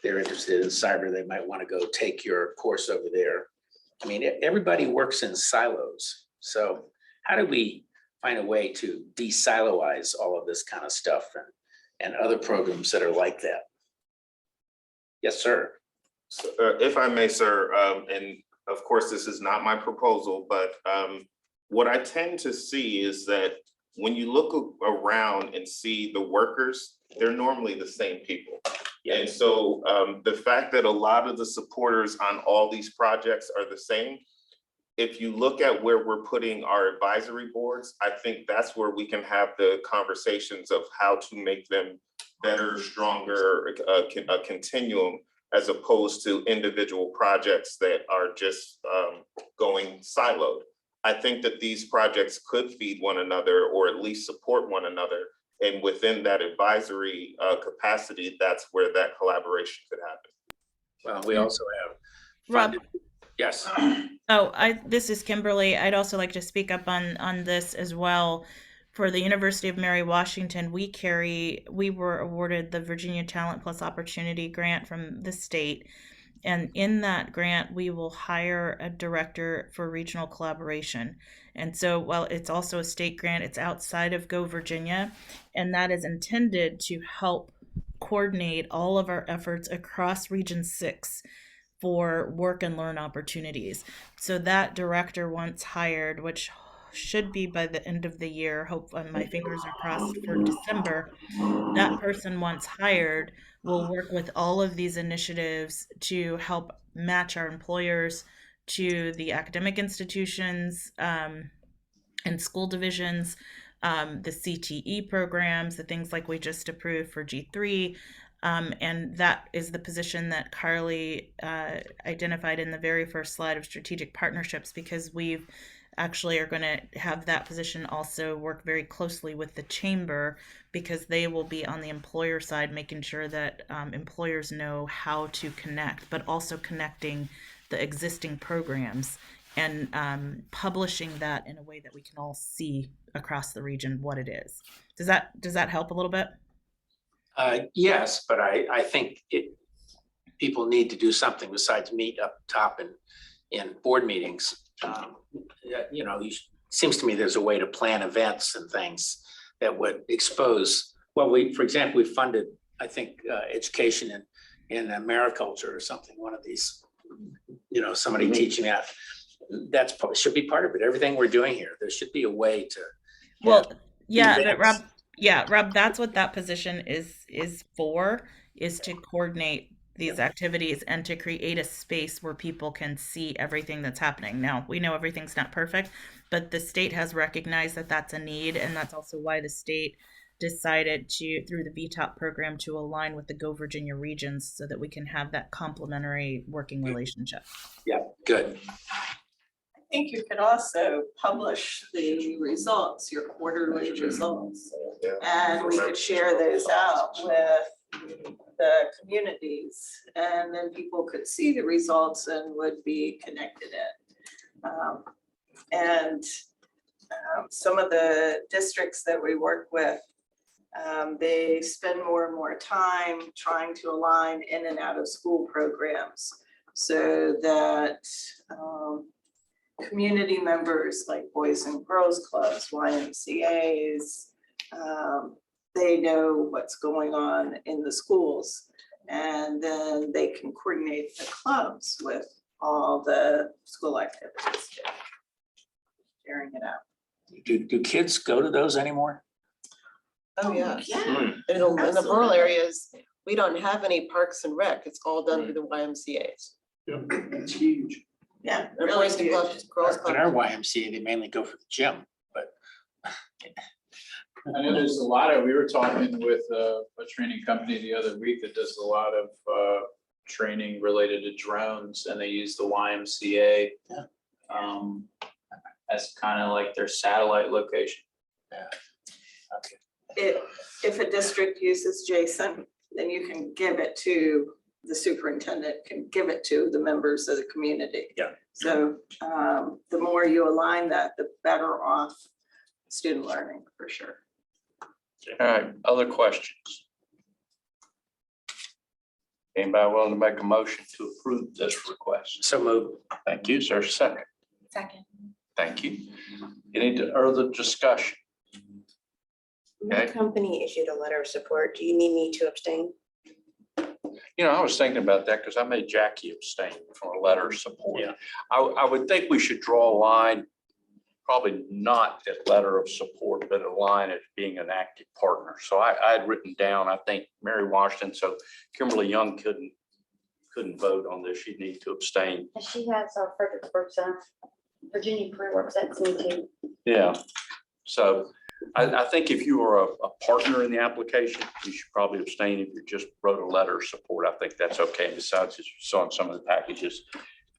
they're interested in cyber, they might want to go take your course over there. I mean, everybody works in silos. So how do we find a way to de-siloize all of this kind of stuff and other programs that are like that? Yes, sir. So, if I may, sir, and of course, this is not my proposal, but what I tend to see is that when you look around and see the workers, they're normally the same people. And so the fact that a lot of the supporters on all these projects are the same, if you look at where we're putting our advisory boards, I think that's where we can have the conversations of how to make them better, stronger, a continuum, as opposed to individual projects that are just going siloed. I think that these projects could feed one another or at least support one another. And within that advisory capacity, that's where that collaboration could happen. Well, we also have. Rob. Yes. This is Kimberly. I'd also like to speak up on this as well. For the University of Mary Washington, we were awarded the Virginia Talent Plus Opportunity Grant from the state. And in that grant, we will hire a director for regional collaboration. And so while it's also a state grant, it's outside of Go Virginia. And that is intended to help coordinate all of our efforts across Region 6 for work and learn opportunities. So that director, once hired, which should be by the end of the year, hope my fingers are crossed for December, that person once hired will work with all of these initiatives to help match our employers to the academic institutions and school divisions, the CTE programs, the things like we just approved for G3. And that is the position that Carly identified in the very first slide of strategic partnerships, because we've actually are going to have that position also work very closely with the chamber, because they will be on the employer side, making sure that employers know how to connect, but also connecting the existing programs and publishing that in a way that we can all see across the region what it is. Does that help a little bit? Yes, but I think people need to do something besides meet up top in board meetings. Seems to me there's a way to plan events and things that would expose. Well, for example, we funded, I think, education in Americulture or something. One of these, somebody teaching that. That's should be part of it. Everything we're doing here, there should be a way to. Well, yeah, but Rob, that's what that position is for, is to coordinate these activities and to create a space where people can see everything that's happening. Now, we know everything's not perfect, but the state has recognized that that's a need, and that's also why the state decided to, through the VTOP program, to align with the Go Virginia regions so that we can have that complementary working relationship. Yeah, good. I think you could also publish the results, your quarterly results. And we could share those out with the communities, and then people could see the results and would be connected in. Some of the districts that we work with, they spend more and more time trying to align in and out of school programs so that community members like Boys and Girls Clubs, YMCAs, they know what's going on in the schools, and then they can coordinate the clubs with all the school activities, sharing it out. Do kids go to those anymore? Oh, yeah. Yeah. In the rural Absolutely. areas, we don't have any parks and rec. It's all done through the YMCA's. That's huge. Yeah, And really Boys and huge. Clubs, Girls But our Clubs. YMCA, they mainly go for the gym, but. I know there's a lot of, we were talking with a training company the other week that does a lot of training related to drones, and they use the YMCA as kind of like their satellite location. If a district uses Jason, then you can give it to, the superintendent can give it to the members of the community. Yeah. So the more you align that, the better off student learning, for sure. All right, other questions? Anybody willing to make a motion to approve this request? So move. Thank you. Is there a second? Second. Thank you. Any other discussion? My Okay. company issued a letter of support. Do you need me to abstain? You know, I was thinking about that because I made Jackie abstain from a letter of support. Yeah. I would think we should draw a line, probably not at letter of support, but a line as being an active partner. So I had written down, I think Mary Washington, so Kimberly Young couldn't vote on this. She'd need to abstain. And she has our Fredericksburg Center, Virginia Career Works, that's me too. Yeah. So I think if you are a partner in the application, you should probably abstain. If you just wrote a letter of support, I think that's okay. Besides, as you saw in some of the packages,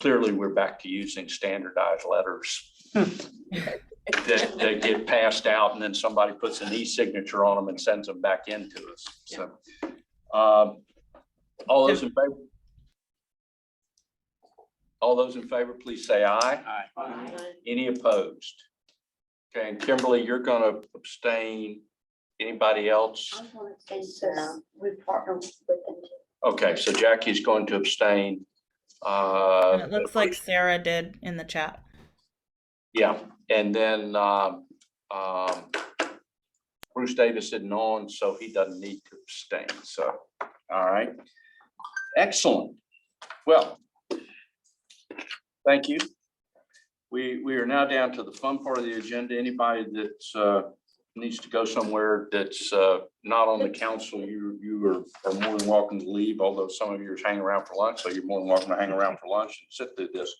clearly we're back to using standardized letters that get passed out and then somebody puts an e-signature on them and sends them back into us. So all those in favor? All those in favor, please say aye. Aye. Any opposed? Okay, and Kimberly, you're gonna abstain. Anybody else? I'm gonna say, so we partner with them too. Okay, so Jackie's going to abstain. And it looks like Sarah did in the chat. Yeah, and then Bruce Davis isn't on, so he doesn't need to abstain. So, all right. Excellent. Well, thank you. We are now down to the fun part of the agenda. Anybody that needs to go somewhere that's not on the council, you are more than welcome to leave, although some of you are hanging around for lunch, so you're more than welcome to hang around for lunch and sit through this.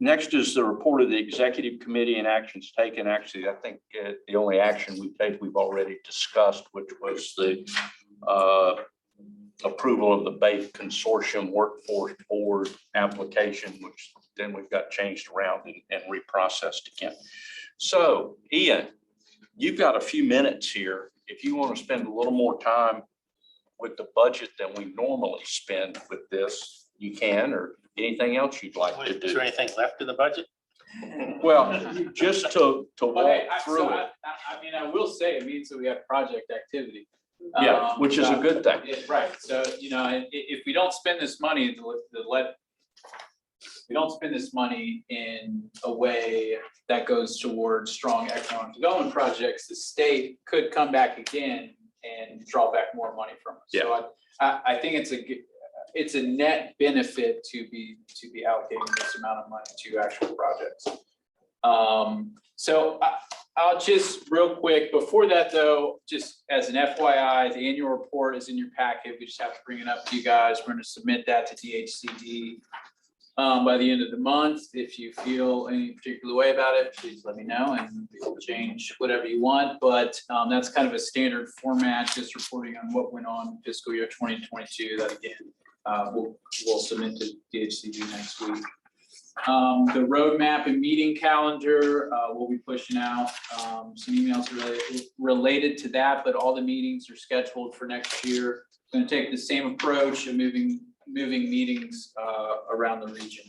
Next is the report of the executive committee and actions taken. Actually, I think the only action we take, we've already discussed, which was the approval of the BAIT Consortium Workforce Board application, which then we've got changed around and reprocessed again. So Ian, you've got a few minutes here. If you want to spend a little more time with the budget than we normally spend with this, you can, or anything else you'd like to do. Is there anything left in the budget? Well, just to walk through it. I mean, I will say it means that we have project activity. Yeah, which is a good thing. Right, so, you know, if we don't spend this money, we don't spend this money in a way that goes towards strong economic development projects, the state could come back again and draw back more money from us. So I think it's a net benefit to be allocating this amount of money to actual projects. So I'll just real quick, before that though, just as an FYI, the annual report is in your packet. We just have to bring it up to you guys. We're going to submit that to DHCD by the end of the month. If you feel any particular way about it, please let me know and we'll change whatever you want. But that's kind of a standard format, just reporting on what went on in fiscal year 2022. That again, we'll submit to DHCD next week. The roadmap and meeting calendar, we'll be pushing out some emails related to that, but all the meetings are scheduled for next year. Going to take the same approach of moving meetings around the region.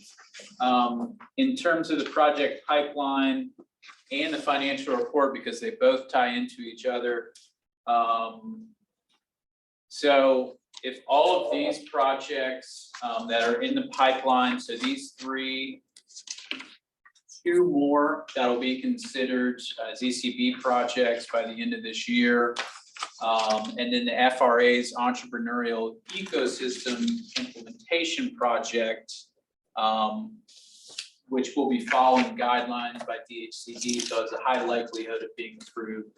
In terms of the project pipeline and the financial report, because they both tie into each other. So if all of these projects that are in the pipeline, so these three, two more that'll be considered ZCB projects by the end of this year. And then the FRA's Entrepreneurial Ecosystem Implementation Project, which will be following guidelines by DHCD, so it's a high likelihood of being approved.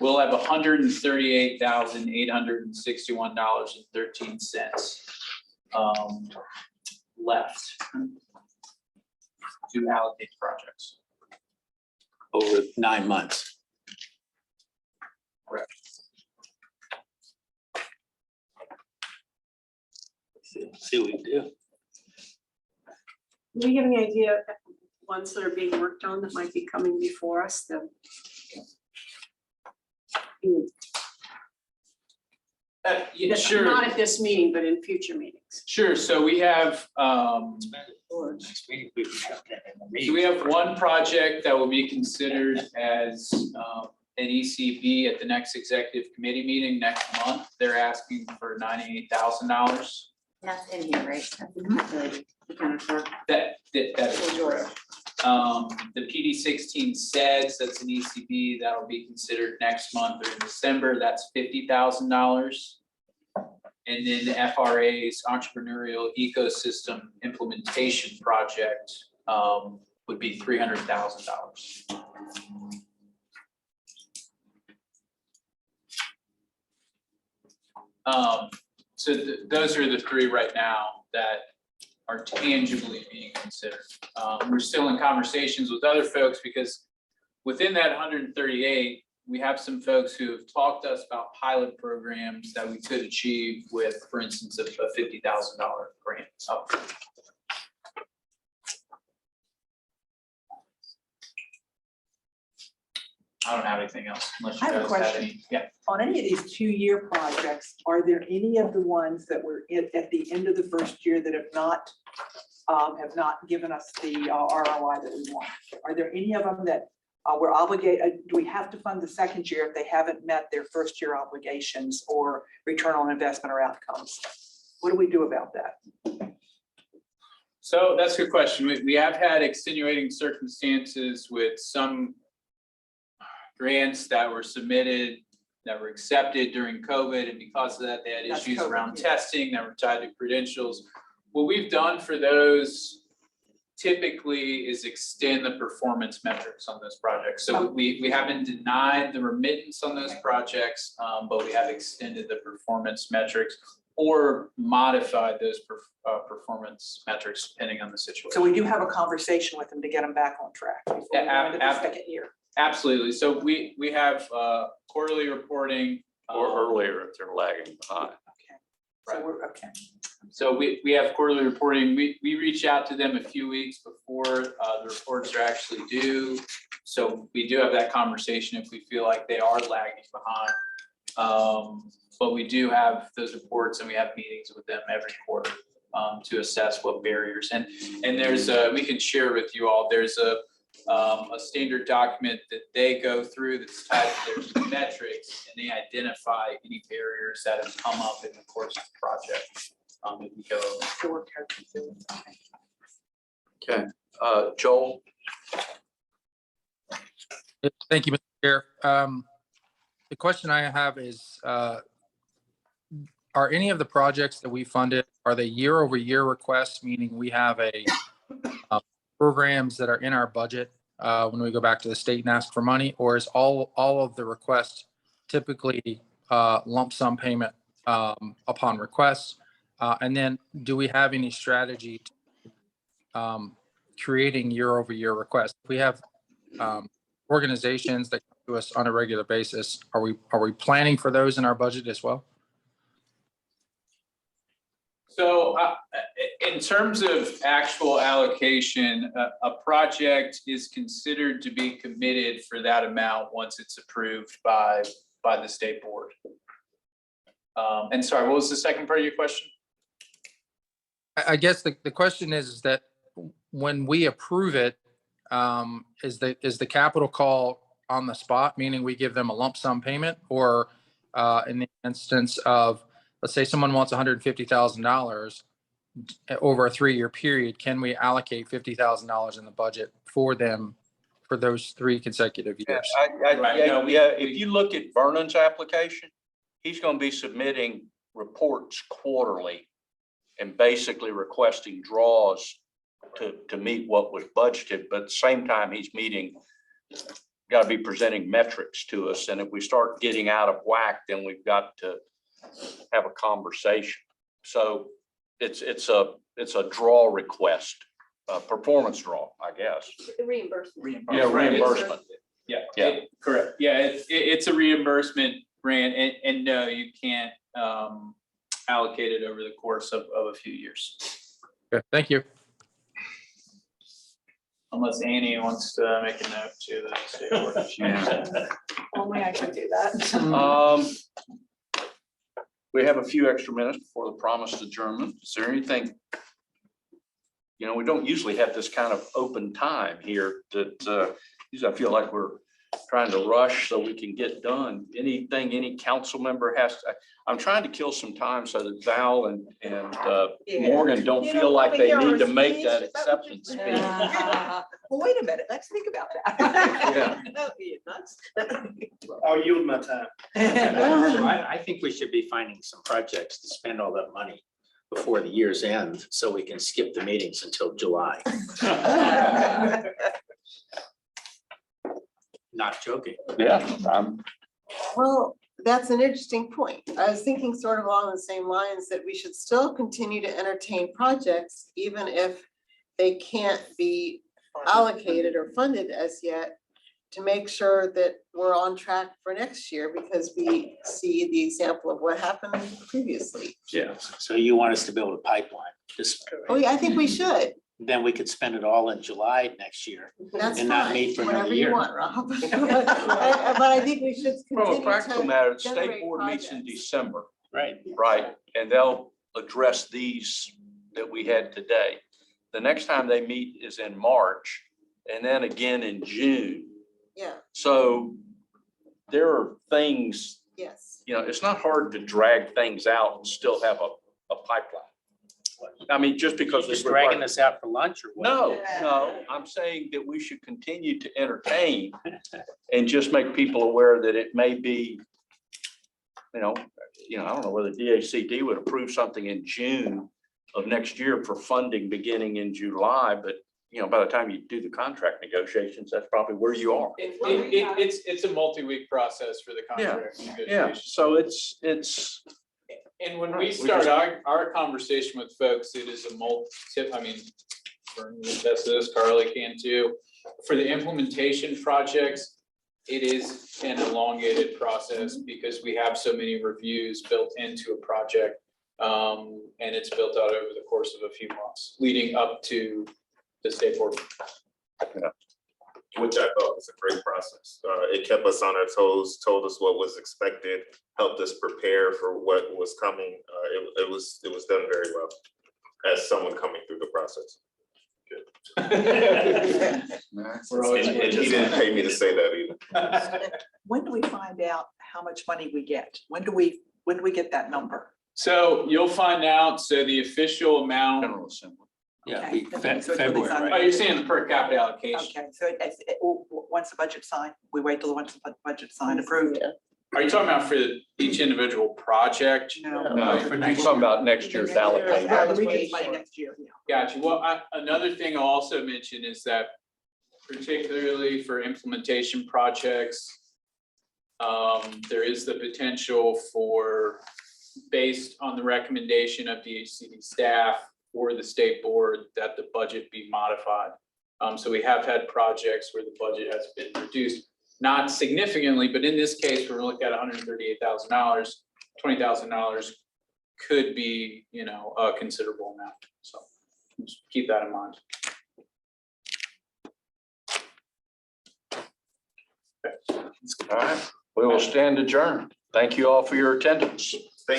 We'll have $138,861.13 left to allocate projects. Over 9 months. Correct. See what we do. Do you have any idea of ones that are being worked on that might be coming before us? Sure. Not at this meeting, but in future meetings. Sure, so we have, Next week, so we have one project that will be considered as an ECB at the next executive committee meeting next month. They're asking for $98,000. That's in here, right? That's calculated, accounted for. That is correct. The PD 16 SEDS, that's an ECB, that'll be considered next month or in December, that's $50,000. And then the FRA's Entrepreneurial Ecosystem Implementation Project would be $300,000. So those are the three right now that are tangibly being considered. We're still in conversations with other folks because within that 138, we have some folks who have talked to us about pilot programs that we could achieve with, for instance, a $50,000 grant. I don't have anything else unless you I have a guys have question. any. Yeah. On any of these 2-year projects, are there any of the ones that were at the end of the first year that have not given us the ROI that we want? Are there any of them that we're obligated, do we have to fund the second year if they haven't met their first year obligations or return on investment or outcomes? What do we do about that? So that's a good question. We have had extenuating circumstances with some grants that were submitted, that were accepted during COVID, and because of that, they had That's issues COVID, around yeah. testing that were tied to credentials. What we've done for those typically is extend the performance metrics on those projects. So we haven't denied the remittance on those projects, but we have extended the performance metrics or modified those performance metrics depending on the situation. So we do have a conversation with them to get them back on track before we go into the second year. Absolutely. So we have quarterly reporting. Or earlier if they're lagging behind. So we're, okay. So we have quarterly reporting. We reach out to them a few weeks before the reports are actually due. So we do have that conversation if we feel like they are lagging behind. But we do have those reports and we have meetings with them every quarter to assess what barriers. And there's we can share with you all, there's a standard document that they go through that's tied to their metrics, and they identify any barriers that have come up in the course of the project. We can go over. Okay, Joel? Thank you, Mr. Chair. The question I have is, are any of the projects that we funded, are they year-over-year requests, meaning we have programs that are in our budget when we go back to the state and ask for money, or is all of the requests typically lump sum payment upon request? And then do we have any strategy to creating year-over-year requests? If we have organizations that come to us on a regular basis, are we planning for those in our budget as well? So in terms of actual allocation, a project is considered to be committed for that amount once it's approved by the state board. And sorry, what was the second part of your question? I guess the question is that when we approve it, is the capital call on the spot, meaning we give them a lump sum payment, or in the instance of, let's say someone wants $150,000 over a 3-year period, can we allocate $50,000 in the budget for them for those 3 consecutive years? If you look at Vernon's application, he's going to be submitting reports quarterly and basically requesting draws to meet what was budgeted, but at the same time, he's got to be presenting metrics to us. And if we start getting out of whack, then we've got to have a conversation. So it's a draw request, performance draw, I guess. Reimbursement. Yeah, reimbursement. Yeah. Correct. Yeah, it's a reimbursement grant, and no, you can't allocate it over the course of a few years. Okay, thank you. Unless Annie wants to make a note to the state board. Only I could do that. We have a few extra minutes before the promised adjournment. Is there anything? We don't usually have this kind of open time here that usually I feel like we're trying to rush so we can get done. Anything any council member has, I'm trying to kill some time so that Val and Morgan don't You feel don't like wanna they hear need our to make speech? that Is that what acceptance you're speech. saying? Well, wait a minute, let's think about that. That'd be nuts. I'll yield my time. I think we should be finding some projects to spend all that money before the year's end, so we can skip the meetings until July. Not joking. Yeah, Well, that's an interesting point. I was thinking sort of along the same lines that we should still continue to entertain projects, even if they can't be allocated or funded as yet, to make sure that we're on track for next year, because we see the example of what happened previously. yeah. So you want us to build a pipeline, just, Oh, yeah, I think we should. then we could spend it all in July next year. That's And not fine, meet for another whatever you year. want, Rob. But I think we should From a continue practical to matter, the state generate board meets in projects. December, Right. right? And they'll address these that we had today. The next time they meet is in March and then again in June. Yeah, So there are things, yes. you know, it's not hard to drag things out and still have a pipeline. I mean, just because Just it's dragging us out for lunch or what? No, I'm saying that we should continue to entertain and just make people aware that it may be, you know, I don't know whether DACD would approve something in June of next year for funding beginning in July, but you know, by the time you do the contract negotiations, that's probably where you are. It's a multi-week process for the contract Yeah, negotiation. so it's, And when Right, we we start just- our conversation with folks, it is a multi-tip, I mean, Vern can attest to this, Carly can too. For the implementation projects, it is an elongated process because we have so many reviews built into a project. And it's built out over the course of a few months, leading up to the state board. Which I thought was a great process. It kept us on our toes, told us what was expected, helped us prepare for what was coming. It was done very well as someone coming through the process. We're always- And he didn't pay me to say that either. When do we find out how much money we get? When do we get that number? So you'll find out, so the official amount, General Assembly. Yeah, Okay. So it's really oh, you're saying the per capita allocation. Okay, so once the budget's signed, we wait till once the budget's signed, approved? Are you talking about for each individual project? No. No, I'm talking about next year's allocation. The region's money next year, yeah. Gotcha. Well, another thing I'll also mention is that particularly for implementation projects, there is the potential for, based on the recommendation of DHCD staff or the state board, that the budget be modified. So we have had projects where the budget has been reduced, not significantly, but in this case, we're looking at $138,000, $20,000 could be, you know, a considerable amount. So just keep that in mind. All right, we will stand adjourned. Thank you all for your attendance.